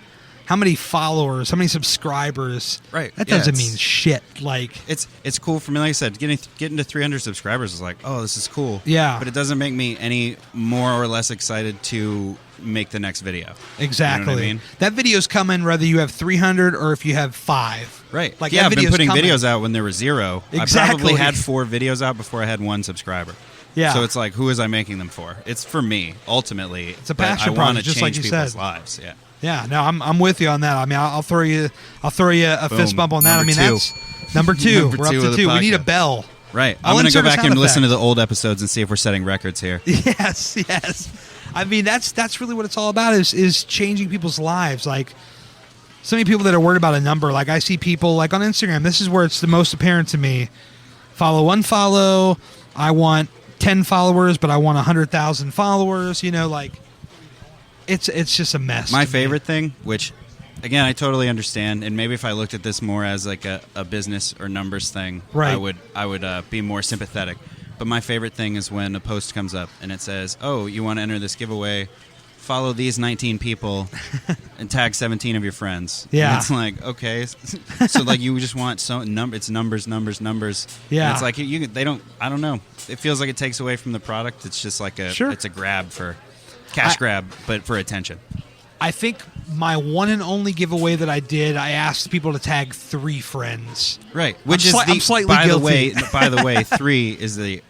how many followers, how many subscribers. Right. That doesn't mean shit. Like it's cool for me. Like I said, getting to 300 subscribers is like, oh, this is cool. Yeah. But it doesn't make me any more or less excited to make the next video. Exactly. You know what I mean? That video's coming whether you have 300 or if you have 5. Right. Like I've been putting videos out when there were 0. Exactly. I probably had 4 videos out before I had 1 subscriber. Yeah. So it's like, who is I making them for? It's for me, ultimately. It's a passion project. I want to just change like you people's said. lives. Yeah. Yeah. No, I'm with you on that. I mean, I'll throw you a fist bump on that. Number I mean, 2. that's number 2. Number We're up 2 to of the 2. We need a podcast. bell. Right. I'll I'm going to go insert a back sound and listen to effect. the old episodes and see if we're setting records here. Yes. I mean, that's really what it's all about is changing people's lives. Like so many people that are worried about a number. Like I see people like on Instagram. This is where it's the most apparent to me. Follow, unfollow. I want 10 followers, but I want 100,000 followers. You know, like it's just a mess. My favorite thing, which again I totally understand, and maybe if I looked at this more as like a business or numbers thing, right. I would be more sympathetic. But my favorite thing is when a post comes up and it says, "Oh, you want to enter this giveaway? Follow these 19 people and tag 17 of your friends." Yeah, and it's like, okay, so like you just want it's numbers. Yeah, and it's like they don't. I don't know. It feels like it takes away from the product. It's just like it's a grab for cash grab, but for attention. I think my one and only giveaway that I did, I asked people to tag 3 friends. Right, which I'm slightly guilty. By the way, 3 is the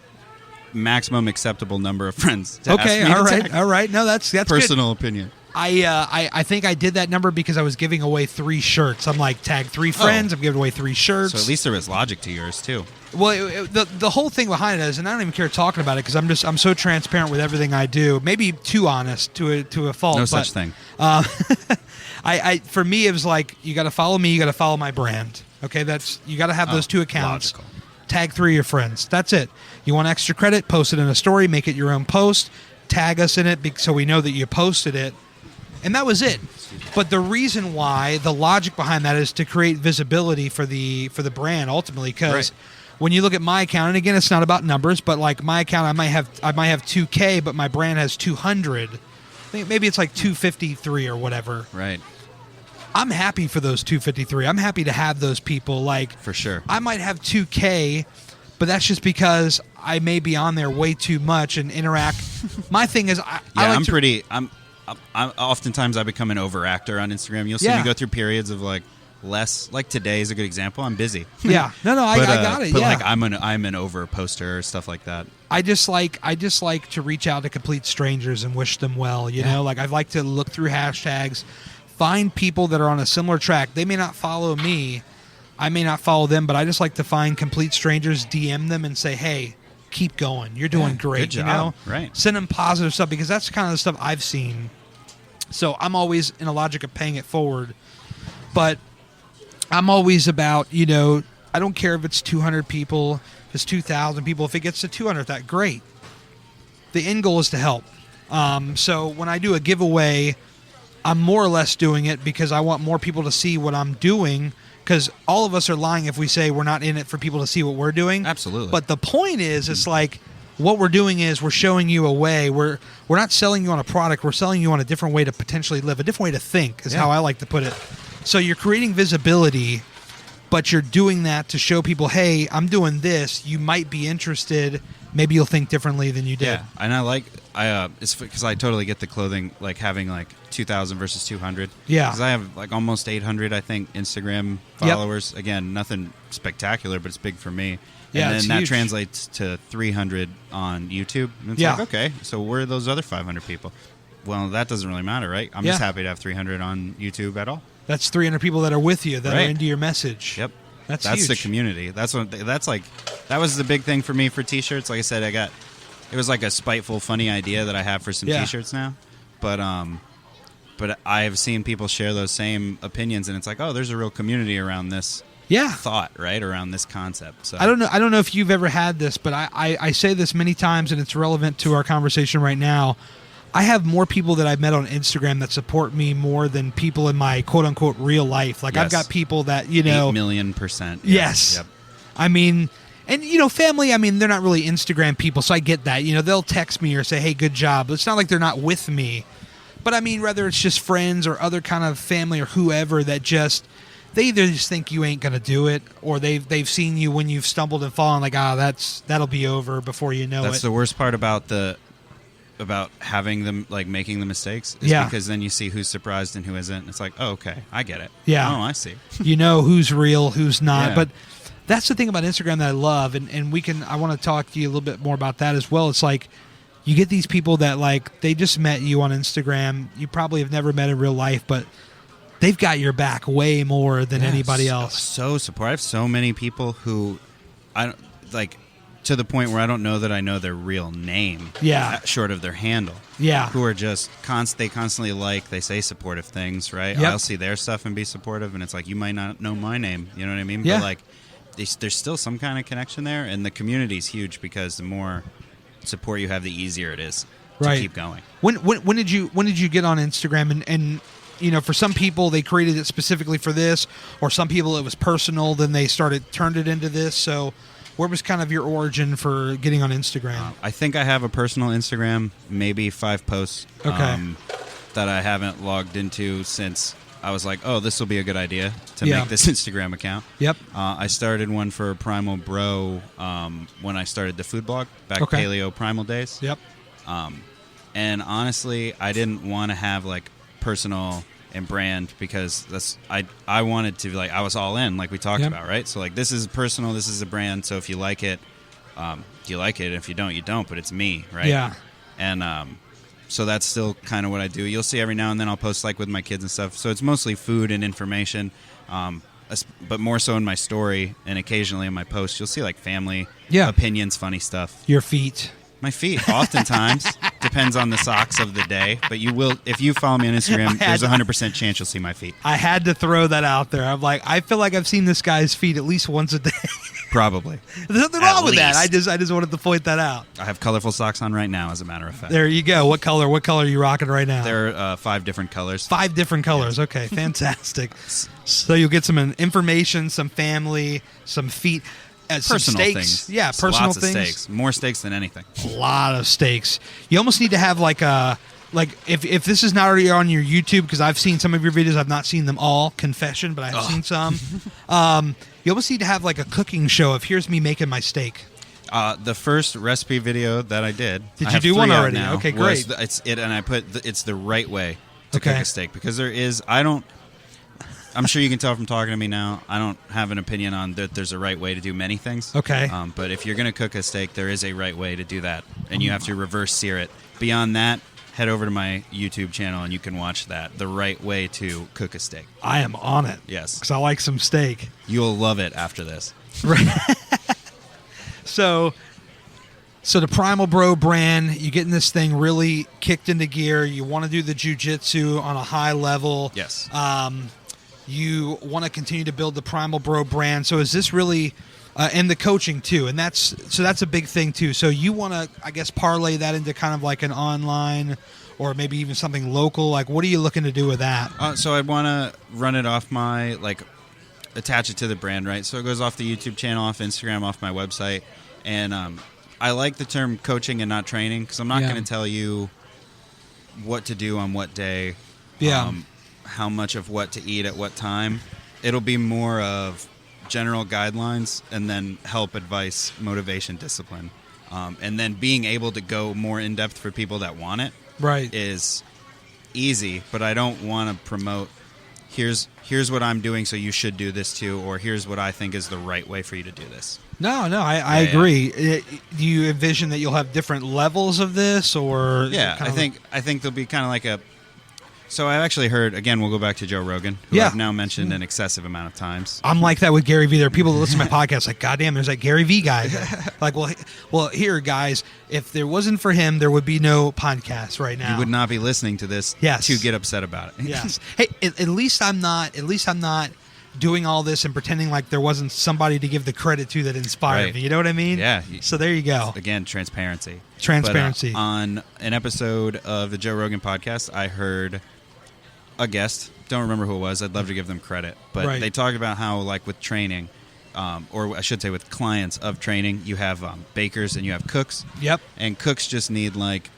maximum acceptable number of friends. Okay, all right. No, that's personal good. Opinion. I think I did that number because I was giving away 3 shirts. I'm like, tag 3 friends. I'm giving away 3 shirts. So at least there was logic to yours too. Well, the whole thing behind it is, and I don't even care talking about it because I'm so transparent with everything I do. Maybe too honest to a fault. No such thing. For me, it was like you got to follow me. You got to follow my brand. Okay, you got to have those 2 accounts. Logical. Tag 3 of your friends. That's it. You want extra credit? Post it in a story. Make it your own post. Tag us in it so we know that you posted it. And that was it. But the reason why, the logic behind that is to create visibility for the brand ultimately. Because when you look at my account, and again, it's not about numbers, but like my account, I might have 2K, but my brand has 200. Maybe it's like 253 or whatever. Right. I'm happy for those 253. I'm happy to have those people. Like for sure. I might have 2K, but that's just because I may be on there way too much and interact. My thing is, I'm oftentimes I become an overactor on Instagram. You'll see me go through periods of like less. Like today is a good example. I'm busy. Yeah, no, I got it. But yeah, like I'm an over poster or stuff like that. I just like to reach out to complete strangers and wish them well. You know, like I like to look through hashtags, find people that are on a similar track. They may not follow me, I may not follow them, but I just like to find complete strangers, DM them, and say, hey, keep going. You're doing great. Good job. You know, right? Send them positive stuff because that's kind of the stuff I've seen. So I'm always in a logic of paying it forward, but I'm always about, you know, I don't care if it's 200 people, if it's 2,000 people. If it gets to 200, that's great. The end goal is to help. So when I do a giveaway, I'm more or less doing it because I want more people to see what I'm doing. Because all of us are lying if we say we're not in it for people to see what we're doing. Absolutely. But the point is, it's like what we're doing is we're showing you a way. We're not selling you on a product. We're selling you on a different way to potentially live, a different way to think is how I like to put it. So you're creating visibility but you're doing that to show people, hey, I'm doing this. You might be interested. Maybe you'll think differently than you did. Yeah, and it's because I totally get the clothing, like having like 2,000 versus 200. Yeah. Because I have like almost 800, I think, Instagram followers. Yep. Again, nothing spectacular, but it's big for me. Yeah, and then that huge. Translates to 300 on YouTube. And it's like, okay, so where are those other 500 people? Well, that doesn't really matter, right? I'm just happy to have 300 on YouTube at all. That's 300 people that are with you, that are into your message. Yep. That's huge. The community. That was the big thing for me for T-shirts. Like I said, it was like a spiteful, funny idea that I have for some T-shirts now. But I've seen people share those same opinions, and it's like, oh, there's a real community around this thought, right? Around this concept. So I don't know if you've ever had this, but I say this many times, and it's relevant to our conversation right now. I have more people that I've met on Instagram that support me more than people in my quote-unquote real life. Like, I've got people that, 8 million %. Yes. Yep. I mean, and, family, I mean, they're not really Instagram people, so I get that. They'll text me or say, hey, good job. It's not like they're not with me. But, I mean, whether it's just friends or other kind of family or whoever that they either just think you ain't going to do it, or they've seen you when you've stumbled and fallen, like, that'll be over before you know it. That's the worst part about having them, like, making the mistakes is because then you see who's surprised and who isn't. It's like, oh, okay, I get it. Yeah. Oh, I see. Who's real, who's not. Yeah. But that's the thing about Instagram that I love, and I want to talk to you a little bit more about that as well. It's like, you get these people that, like, they just met you on Instagram. You probably have never met in real life, but they've got your back way more than anybody else. So supportive. I have so many people who I don't like, to the point where I don't know that I know their real name. Yeah. Short of their handle. Yeah. Who are just they constantly they say supportive things, right? Yep. I'll see their stuff and be supportive, and it's like, you might not know my name. You know what I mean? Yeah. But like, there's still some kind of connection there, and the community's huge because the more support you have, the easier it is to keep going. When did you get on Instagram and for some people they created it specifically for this, or some people it was personal, then they turned it into this. So where was kind of your origin for getting on Instagram? I think I have a personal Instagram, maybe 5 posts that I haven't logged into since I was like, oh, this will be a good idea to make this Instagram account. Yep. I started one for Primal Bro when I started the food blog back Paleo Primal days. Yep. And honestly, I didn't want to have like personal and brand because I wanted to, like, I was all in, like we talked about, right? So like, this is personal, this is a brand. So if you like it, you like it. If you don't, you don't. But it's me, right? Yeah. And so that's still kind of what I do. You'll see every now and then I'll post like with my kids and stuff. So it's mostly food and information, but more so in my story and occasionally in my posts. You'll see like family, opinions, funny stuff. Your feet. My feet, oftentimes. Depends on the socks of the day. But you will, if you follow me on Instagram, there's a 100% chance you'll see my feet. I had to throw that out there. I'm like, I feel like I've seen this guy's feet at least once a day. Probably. There's nothing wrong with that. I just wanted to point that out. I have colorful socks on right now, as a matter of fact. There you go. What color are you rocking right now? There are 5 different colors. 5 different colors. Yes. Okay, fantastic. So you'll get some information, some family, some feet. Some personal steaks. Things. Yeah, personal lots things. Of steaks. More steaks than anything. A lot of steaks. You almost need to have like if this is not already on your YouTube, because I've seen some of your videos, I've not seen them all, confession, but I've seen some. You almost need to have like a cooking show of here's me making my steak. The first recipe video that I did. Did you do one already? Now, okay, great. And I put it's the right way to cook a steak, because I'm sure you can tell from talking to me now, I don't have an opinion on that there's a right way to do many things. Okay. But if you're going to cook a steak, there is a right way to do that, and you have to reverse sear it. Beyond that, head over to my YouTube channel and you can watch that, the right way to cook a steak. I am on it. Yes. Because I like some steak. You'll love it after this. Right. So the Primal Bro brand, you're getting this thing really kicked into gear. You want to do the jiu-jitsu on a high level. Yes. You want to continue to build the Primal Bro brand. So is this really, and the coaching too, and that's a big thing too. So you want to, I guess, parlay that into kind of like an online or maybe even something local. Like, what are you looking to do with that? So I'd want to run it off my, like, attach it to the brand, right? So it goes off the YouTube channel, off Instagram, off my website. And I like the term coaching and not training, because I'm not going to tell you what to do on what day. Yeah. How much of what to eat at what time. It'll be more of general guidelines, and then help, advice, motivation, discipline. And then being able to go more in depth for people that want it is easy, but I don't want to promote here's what I'm doing, so you should do this too, or here's what I think is the right way for you to do this. No, I agree. Do you envision that you'll have different levels of this, or I think there'll be kind of like a. So I've actually heard, again, we'll go back to Joe Rogan, who I've now mentioned an excessive amount of times. I'm like that with Gary Vee. There are people that listen to my podcast like, God damn, there's that Gary Vee guy. Like, well, here, guys, if there wasn't for him, there would be no podcast right now. You would not be listening to this to get upset about it. Yes. Hey, at least I'm not doing all this and pretending like there wasn't somebody to give the credit to that inspired me. You know what I mean? Yeah. So there you go. Again, transparency. Transparency. But, on an episode of the Joe Rogan podcast, I heard a guest, don't remember who it was, I'd love to give them credit, but they talked about how, like, with training, or I should say with clients of training, you have bakers and you have cooks. Yep. And cooks just need, like,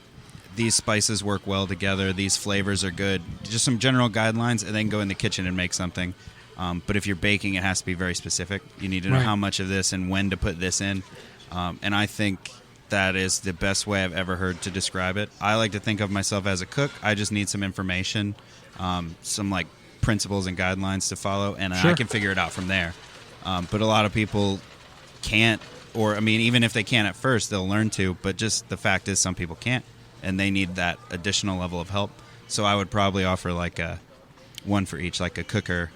these spices work well together, these flavors are good, just some general guidelines, and then go in the kitchen and make something. But if you're baking, it has to be very specific. You need to know how much of this and when to put this in. And I think that is the best way I've ever heard to describe it. I like to think of myself as a cook. I just need some information, some like principles and guidelines to follow, and I can figure it out from there. But a lot of people can't, or I mean, even if they can at first, they'll learn to. But just the fact is, some people can't, and they need that additional level of help. So I would probably offer like a one for each, like a cooker.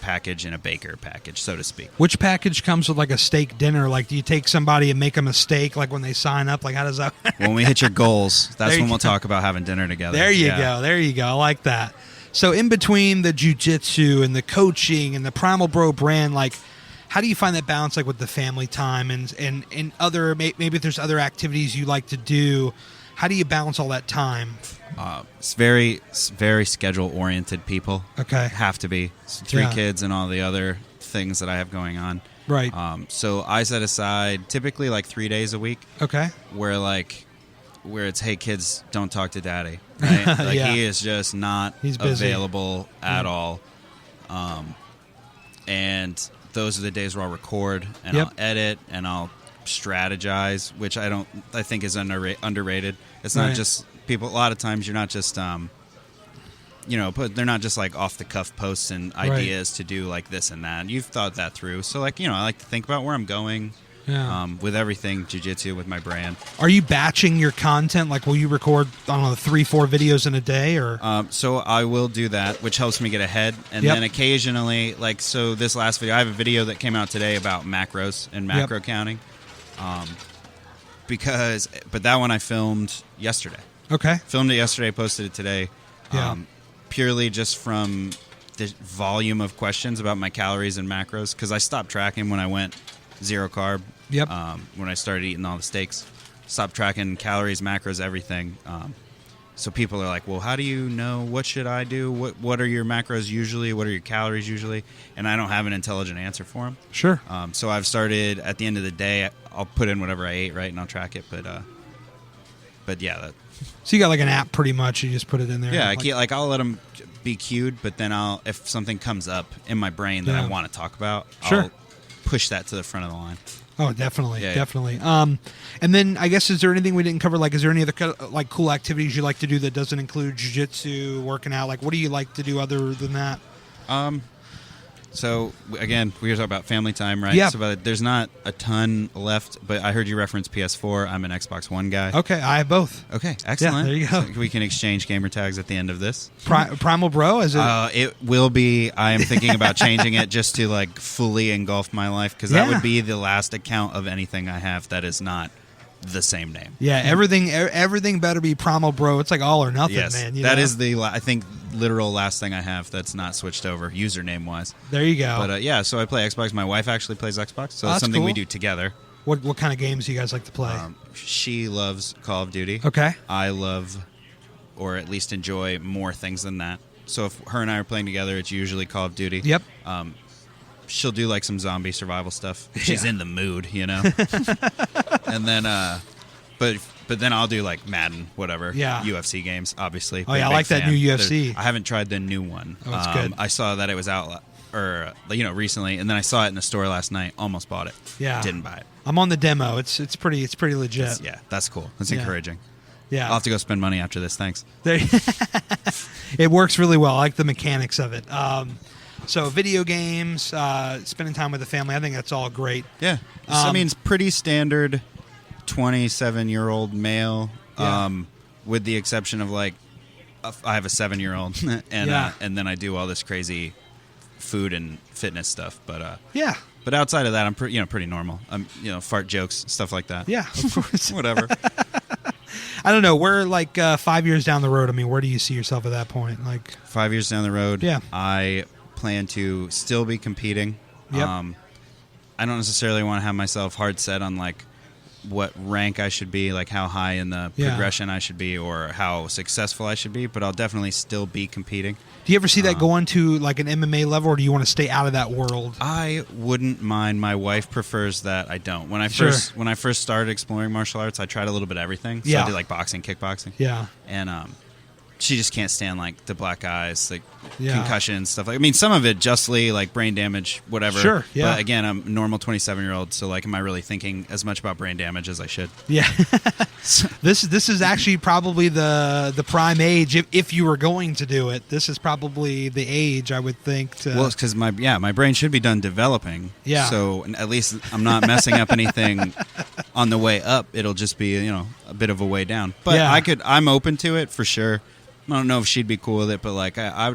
Package and a baker package, so to speak. Which package comes with like a steak dinner? Like, do you take somebody and make them a steak like when they sign up? Like, how does that When we hit your goals, that's when we'll talk about having dinner together. There you go. I like that. So in between the jiu-jitsu and the coaching and the Primal Bro brand, like, how do you find that balance, like with the family time and other, maybe if there's other activities you like to do? How do you balance all that time? It's very schedule-oriented people. Okay. Have to be. Three kids and all the other things that I have going on. Right. So I set aside typically like 3 days a week. Okay. Where it's, hey, kids, don't talk to daddy. Right? Like he is just not available at all. And those are the days where I'll record and I'll edit and I'll strategize, which I think is underrated. It's not just people. A lot of times you're not just they're not just like off the cuff posts and ideas to do like this and that. And you've thought that through. So like, I like to think about where I'm going with everything jiu-jitsu, with my brand. Are you batching your content? Like, will you record, I don't know, 3-4 videos in a day, or? So I will do that, which helps me get ahead. And then occasionally, like, so this last video, I have a video that came out today about macros and macro counting. But that one I filmed yesterday. Okay. Filmed it yesterday, posted it today. Purely just from the volume of questions about my calories and macros, because I stopped tracking when I went zero carb. Yep. When I started eating all the steaks, stopped tracking calories, macros, everything. So people are like, well, how do you know? What should I do? What are your macros usually? What are your calories usually? And I don't have an intelligent answer for them. Sure. So I've started, at the end of the day, I'll put in whatever I ate, right, and I'll track it. But yeah. So you got like an app pretty much. You just put it in there. Yeah, I'll let them be queued, but then if something comes up in my brain that I want to talk about, I'll push that to the front of the line. Oh, definitely, definitely. And then I guess, is there anything we didn't cover? Like, is there any other like cool activities you like to do that doesn't include jiu-jitsu, working out? Like, what do you like to do other than that? So again, we were talking about family time, right? Yeah. So there's not a ton left, but I heard you reference PS4. I'm an Xbox One guy. Okay, I have both. Okay, excellent. Yeah, there you go. So we can exchange gamer tags at the end of this. Primal Bro, is it? It will be. I am thinking about changing it just to like fully engulf my life, because that would be the last account of anything I have that is not the same name. Yeah, everything better be Primal Bro. It's like all or nothing, man. That is the, I think, literal last thing I have that's not switched over username wise. There you go. But so I play Xbox. My wife actually plays Xbox, so it's something we do together. What kind of games do you guys like to play? She loves Call of Duty. Okay. I love, or at least enjoy, more things than that. So if her and I are playing together, it's usually Call of Duty. Yep. She'll do like some zombie survival stuff. She's in the mood, And then, but then I'll do like Madden, whatever. Yeah. UFC games, obviously. Oh yeah, I like that new UFC. I haven't tried the new one. Oh, it's good. I saw that it was out recently, and then I saw it in the store last night. Almost bought it. Yeah, didn't buy it. I'm on the demo. It's pretty legit. That's cool. That's encouraging. Yeah, I'll have to go spend money after this. Thanks. It works really well. I like the mechanics of it. So video games, spending time with the family, I think that's all great. Yeah. I mean, it's pretty standard 27-year-old male, with the exception of like I have a 7-year-old and then I do all this crazy food and fitness stuff, but but outside of that I'm pretty normal. Fart jokes, stuff like that. Yeah, of course. Whatever. I don't know. We're like 5 years down the road. I mean, where do you see yourself at that point? Like 5 years down the road, yeah. I plan to still be competing. Yep. I don't necessarily want to have myself hard set on like what rank I should be, like how high in the progression I should be, or how successful I should be, but I'll definitely still be competing. Do you ever see that going to like an MMA level, or do you want to stay out of that world? I wouldn't mind. My wife prefers that I don't. When I first started exploring martial arts, I tried a little bit of everything. So I did like boxing, kickboxing. Yeah. And she just can't stand like the black eyes, like concussions, stuff like. I mean, some of it justly, like brain damage, whatever. Sure. Yeah. But again, I'm a normal 27-year-old, so like, am I really thinking as much about brain damage as I should? Yeah. This is actually probably the prime age if you were going to do it. This is probably the age I would think. Well, it's because my brain should be done developing. Yeah. So at least I'm not messing up anything on the way up. It'll just be a bit of a way down. But I'm open to it for sure. I don't know if she'd be cool with it, but like I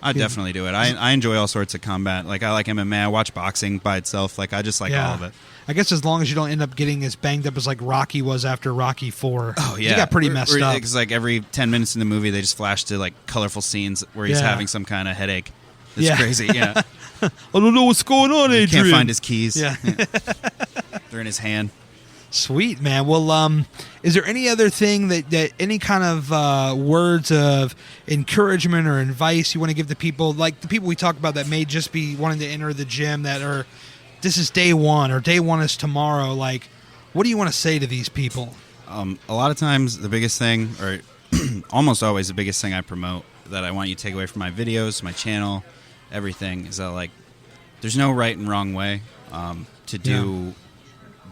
definitely do it. I enjoy all sorts of combat. Like I like MMA. I watch boxing by itself. Like I just like all of it. I guess as long as you don't end up getting as banged up as like Rocky was after Rocky 4. Oh yeah, he got pretty messed up. Because like every 10 minutes in the movie, they just flash to like colorful scenes where he's having some kind of headache. It's crazy. Yeah. I don't know what's going on, Adrian. He can't find his keys. Yeah. They're in his hand. Sweet, man. Well, is there any other thing that any kind of words of encouragement or advice you want to give to people, like the people we talk about that may just be wanting to enter the gym, that are, this is day one or day one is tomorrow? Like, what do you want to say to these people? A lot of times the biggest thing, or almost always the biggest thing I promote that I want you to take away from my videos, my channel, everything, is that like there's no right and wrong way to do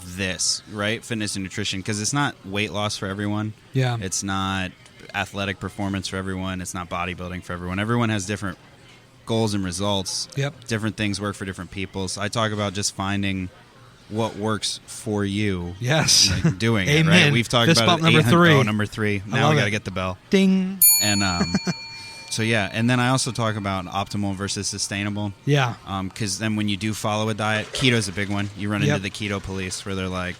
this, right? Fitness and nutrition, because it's not weight loss for everyone. Yeah. It's not athletic performance for everyone. It's not bodybuilding for everyone. Everyone has different goals and results. Yep. Different things work for different people. So I talk about just finding what works for you. Yes. Like doing it, Amen. right? We've talked Fist about bump number 3. Oh, number 3. Now we got to get the bell. Ding. And so yeah, and then I also talk about optimal versus sustainable. Yeah. Because then when you do follow a diet, keto's a big one. You run into the keto police where they're like,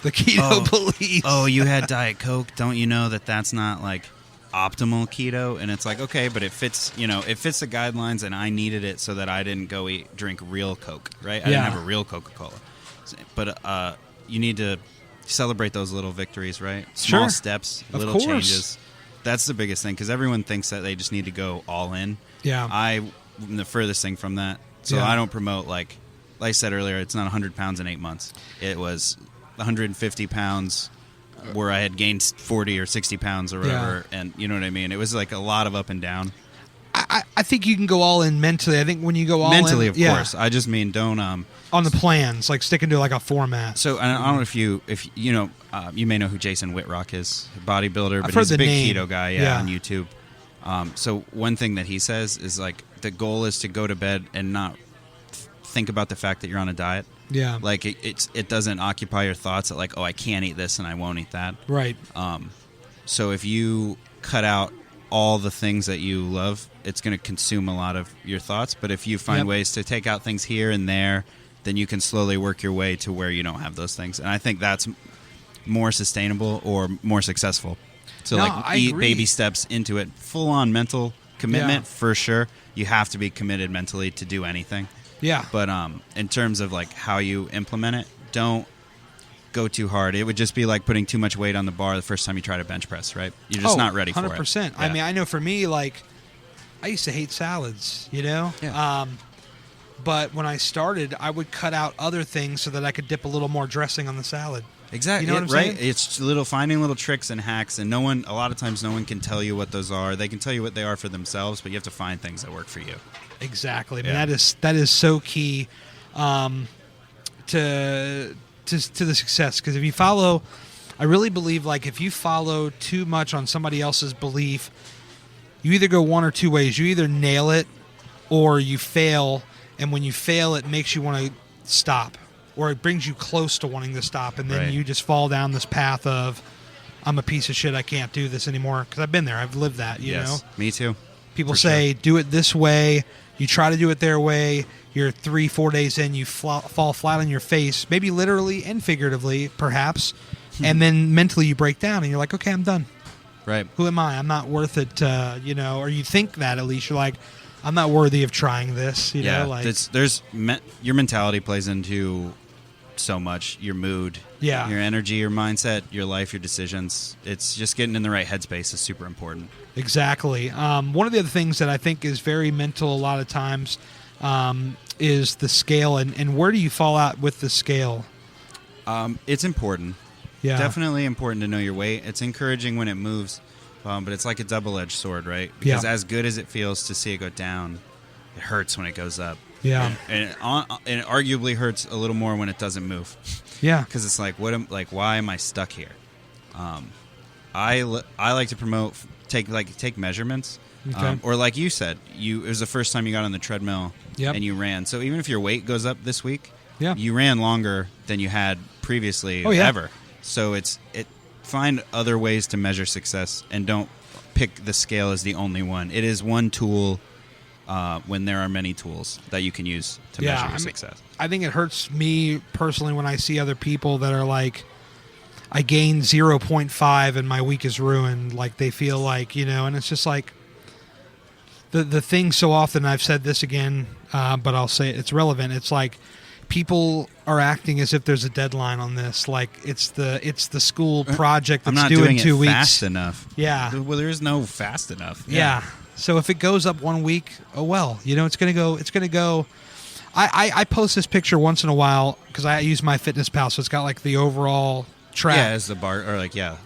the keto police. Oh, you had Diet Coke. Don't you know that that's not like optimal keto? And it's like, okay, but it fits, it fits the guidelines, and I needed it so that I didn't go drink real Coke, right? I didn't have a real Coca-Cola. But you need to celebrate those little victories, right? Small steps, little changes. That's the biggest thing, because everyone thinks that they just need to go all in. Yeah. I'm the furthest thing from that. So I don't promote, like I said earlier, it's not 100 pounds in 8 months. It was 150 pounds where I had gained 40 or 60 pounds or whatever. And you know what I mean? It was like a lot of up and down. I think you can go all in mentally. I think when you go all mentally, in... of course. I just mean don't... on the plans, like sticking to like a format. So I don't know if you know, you may know who Jason Whitrock is, a bodybuilder, but he's a big keto guy on YouTube. So one thing that he says is like the goal is to go to bed and not think about the fact that you're on a diet. Yeah. Like it doesn't occupy your thoughts that like, oh, I can't eat this and I won't eat that. Right. So if you cut out all the things that you love, it's going to consume a lot of your thoughts. But if you find ways to take out things here and there, then you can slowly work your way to where you don't have those things. And I think that's more sustainable or more successful. So eat baby steps into it. Full on mental commitment for sure. You have to be committed mentally to do anything. Yeah. But in terms of like how you implement it, don't go too hard. It would just be like putting too much weight on the bar the first time you try to bench press, right? You're just not ready 100%. For it. 100%. Yeah. I mean, I know for me, like, I used to hate salads, Yeah. But when I started, I would cut out other things so that I could dip a little more dressing on the salad. Exactly. You know what I'm right? saying? It's finding little tricks and hacks, and a lot of times no one can tell you what those are. They can tell you what they are for themselves, but you have to find things that work for you. Exactly. I mean, that is so key to the success, because if you follow, I really believe, like, if you follow too much on somebody else's belief, you either go one or two ways. You either nail it or you fail, and when you fail, it makes you want to stop, or it brings you close to wanting to stop, and then you just fall down this path of, I'm a piece of shit, I can't do this anymore. Because I've been there, I've lived that, you know? Me too. People say, do it this way, you try to do it their way, you're 3-4 days in, you fall flat on your face, maybe literally and figuratively, perhaps, and then mentally you break down, and you're like, okay, I'm done. Right. Who am I? I'm not worth it, you know, or you think that at least. You're like, I'm not worthy of trying this, you know? Like, your mentality plays into so much, your mood, your energy, your mindset, your life, your decisions. It's just getting in the right headspace is super important. Exactly. One of the other things that I think is very mental a lot of times is the scale, and where do you fall out with the scale? It's important. Yeah. Definitely important to know your weight. It's encouraging when it moves, but it's like a double-edged sword, right? Because as good as it feels to see it go down, it hurts when it goes up. Yeah. And it arguably hurts a little more when it doesn't move. Yeah. Because it's like, why am I stuck here? I like to promote take measurements. Okay. Or like you said, it was the first time you got on the treadmill and you ran. So even if your weight goes up this week, you ran longer than you had previously ever. So find other ways to measure success, and don't pick the scale as the only one. It is one tool when there are many tools that you can use to measure your success. I think it hurts me personally when I see other people that are like, I gained 0.5 and my week is ruined. Like, they feel like, you know, and it's just like, the thing so often, I've said this again, but I'll say it's relevant. It's like, people are acting as if there's a deadline on this. Like, it's the school project that's due in 2 weeks. Fast enough. Yeah. Well, there is no fast enough. Yeah. So if it goes up 1 week, oh well. You know, it's gonna go. I post this picture once in a while because I use MyFitnessPal, so it's got like the overall track. Yeah, as the bar, or like yeah.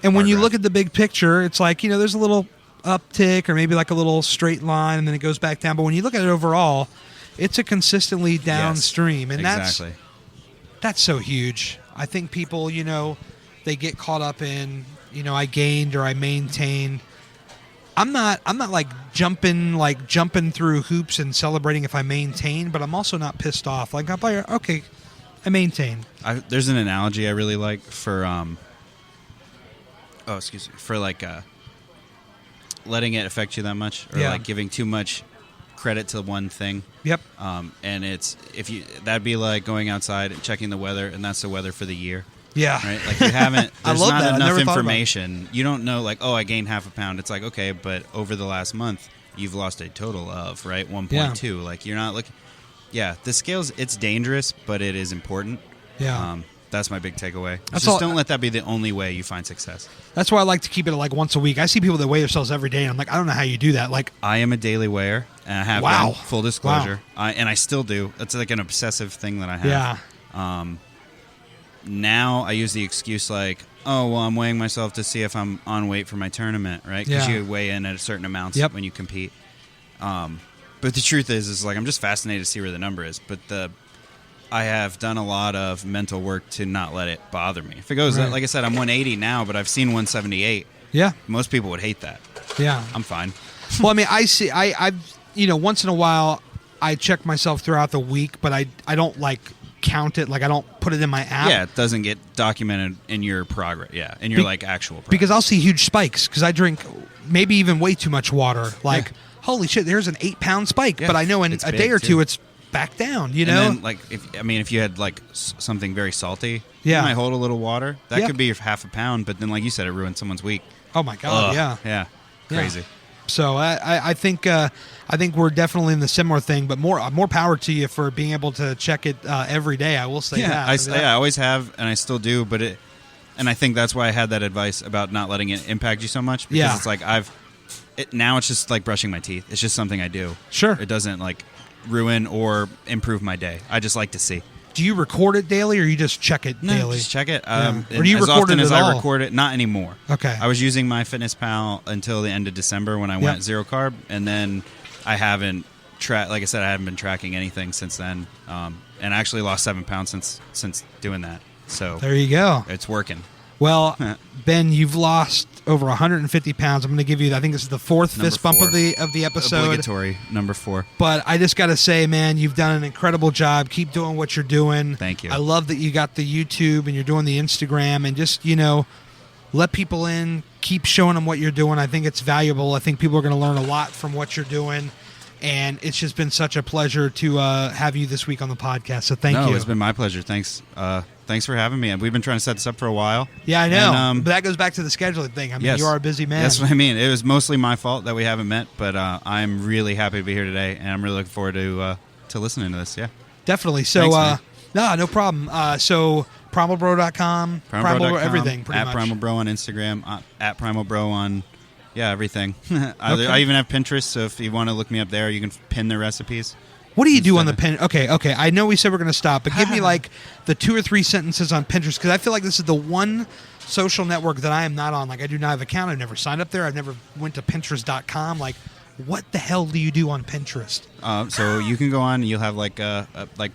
And when you look at the big picture, it's like, you know, there's a little uptick or maybe like a little straight line, and then it goes back down. But when you look at it overall, it's a consistently downstream, and that's so huge. I think people, you know, they get caught up in, you know, I gained or I maintained. I'm not like jumping through hoops and celebrating if I maintain, but I'm also not pissed off. Like, I'm like, okay, I maintain. There's an analogy I really like for letting it affect you that much, or like giving too much credit to one thing. Yep. And that'd be like going outside and checking the weather, and that's the weather for the year. Yeah. Right? Like, you haven't, there's I love not that. enough information. You don't know, like, oh, I gained half a pound. It's like, okay, but over the last month, you've lost a total of, 1.2. Like, you're not looking. Yeah, the scales, it's dangerous, but it is important. Yeah. That's my big takeaway. Don't let that be the only way you find success. That's why I like to keep it at like once a week. I see people that weigh themselves every day, and I'm like, I don't know how you do that. Like, I am a daily weigher, and I have been, full disclosure. Wow. And I still do. It's like an obsessive thing that I have. Yeah. Now I use the excuse like, oh, well, I'm weighing myself to see if I'm on weight for my tournament, right? Because you weigh in at a certain amount when you compete. But the truth is like, I'm just fascinated to see where the number is. But I have done a lot of mental work to not let it bother me. If it goes, like I said, I'm 180 now, but I've seen 178. Yeah. Most people would hate that. Yeah. I'm fine. Well, I mean, I've you know, once in a while I check myself throughout the week, but I don't like count it. Like, I don't put it in my app. Yeah, it doesn't get documented in your progress. Yeah, in your like actual progress. Because I'll see huge spikes because I drink maybe even way too much water. Like, holy shit, there's an 8-pound spike, but I know in a day or two it's back down, you know? And then, like, if you had like something very salty, you might hold a little water. That could be half a pound, but then, like you said, it ruined someone's week. Oh my god. Yeah, crazy. So I think we're definitely in the similar thing, but more power to you for being able to check it every day. I will say that. I always have, and I still do. But and I think that's why I had that advice about not letting it impact you so much. Because it's like now it's just like brushing my teeth. It's just something I do. Sure. It doesn't like ruin or improve my day. I just like to see. Do you record it daily, or you just check it daily? Just check it. Or do you as record often it as at I all? record it, not anymore. Okay. I was using MyFitnessPal until the end of December when I went zero carb, and then I haven't like I said, I haven't been tracking anything since then. And I actually lost 7 pounds since doing that. So there you go. It's working. Well, Ben, you've lost over 150 pounds. I'm going to give you, I think this is the fourth fist bump of the episode. Obligatory, number 4. But I just got to say, man, you've done an incredible job. Keep doing what you're doing. Thank you. I love that you got the YouTube and you're doing the Instagram, and just, let people in. Keep showing them what you're doing. I think it's valuable. I think people are going to learn a lot from what you're doing. And it's just been such a pleasure to have you this week on the podcast. So thank you. No, it's been my pleasure. Thanks. Thanks for having me. We've been trying to set this up for a while. Yeah, I know. But that goes back to the scheduling thing. I mean, yes, you are a busy man. That's what I mean. It was mostly my fault that we haven't met, but I'm really happy to be here today, and I'm really looking forward to listening to this. Yeah, definitely. So, Thanks, no problem. So, primalbro.com, Primal Bro, everything, pretty much. At Primal Bro on Instagram, at Primal Bro on, everything. I even have Pinterest, so if you want to look me up there, you can pin the recipes. What do you do on the pin? Okay. I know we said we're going to stop, but give me like the 2 or 3 sentences on Pinterest, because I feel like this is the one social network that I am not on. Like, I do not have an account. I've never signed up there. I've never went to Pinterest.com. Like, what the hell do you do on Pinterest? So you can go on. You'll have like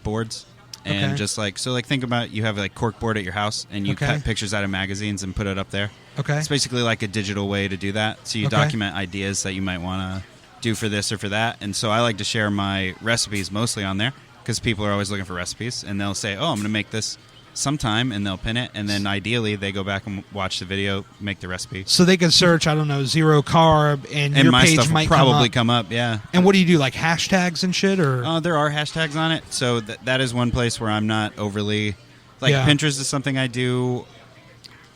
boards, and just think about, you have like cork board at your house, and you cut pictures out of magazines and put it up there. Okay. It's basically like a digital way to do that. So you document ideas that you might want to do for this or for that. And so I like to share my recipes mostly on there, because people are always looking for recipes, and they'll say, oh, I'm going to make this sometime, and they'll pin it, and then ideally they go back and watch the video, make the recipe. So they could search, I don't know, zero carb, and your my page stuff might will probably come up. Yeah. And what do you do, like hashtags and shit? Or there are hashtags on it, so that is one place where I'm not overly Pinterest is something I do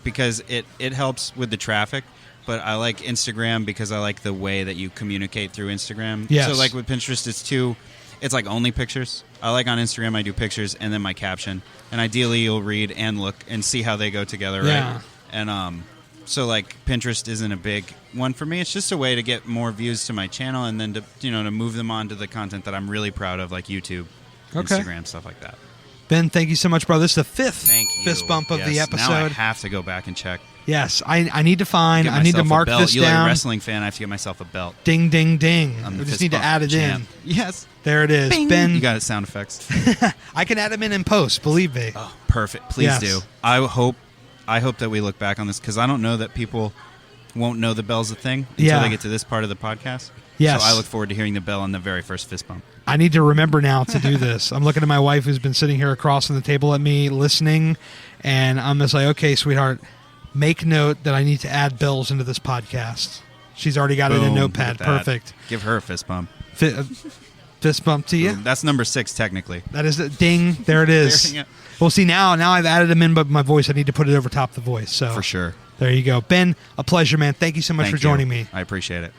because it helps with the traffic. But I like Instagram because I like the way that you communicate through Instagram. Yes. So like with Pinterest, it's like only pictures. I like on Instagram, I do pictures and then my caption. And ideally you'll read and look and see how they go together, right? And so like Pinterest isn't a big one for me. It's just a way to get more views to my channel, and then to move them on to the content that I'm really proud of, like YouTube, Instagram, stuff like that. Ben, thank you so much, bro. This is the 5th fist bump of the episode. Now I have to go back and check. Yes, I need to I need to mark this down. You're like a wrestling fan. I have to get myself a belt. Ding, ding, ding. We just need to add it in. Yes. There it is. Bing. Ben. You got it, sound effects. I can add them in post, believe me. Oh, perfect. Please do. I hope that we look back on this, because I don't know that people won't know the bell's a thing until they get to this part of the podcast. Yes. So I look forward to hearing the bell on the very first fist bump. I need to remember now to do this. I'm looking at my wife, who's been sitting here across from the table at me listening, and I'm just like, okay, sweetheart, make note that I need to add bells into this podcast. She's already got it in Notepad. Perfect. Give her a fist bump. Fist bump to you. That's number 6 technically. That is ding. There it is. Well, see, now I've added them in, but my voice, I need to put it over top the voice. So for sure. There you go. Ben, a pleasure, man. Thank you so much for joining me. I appreciate it.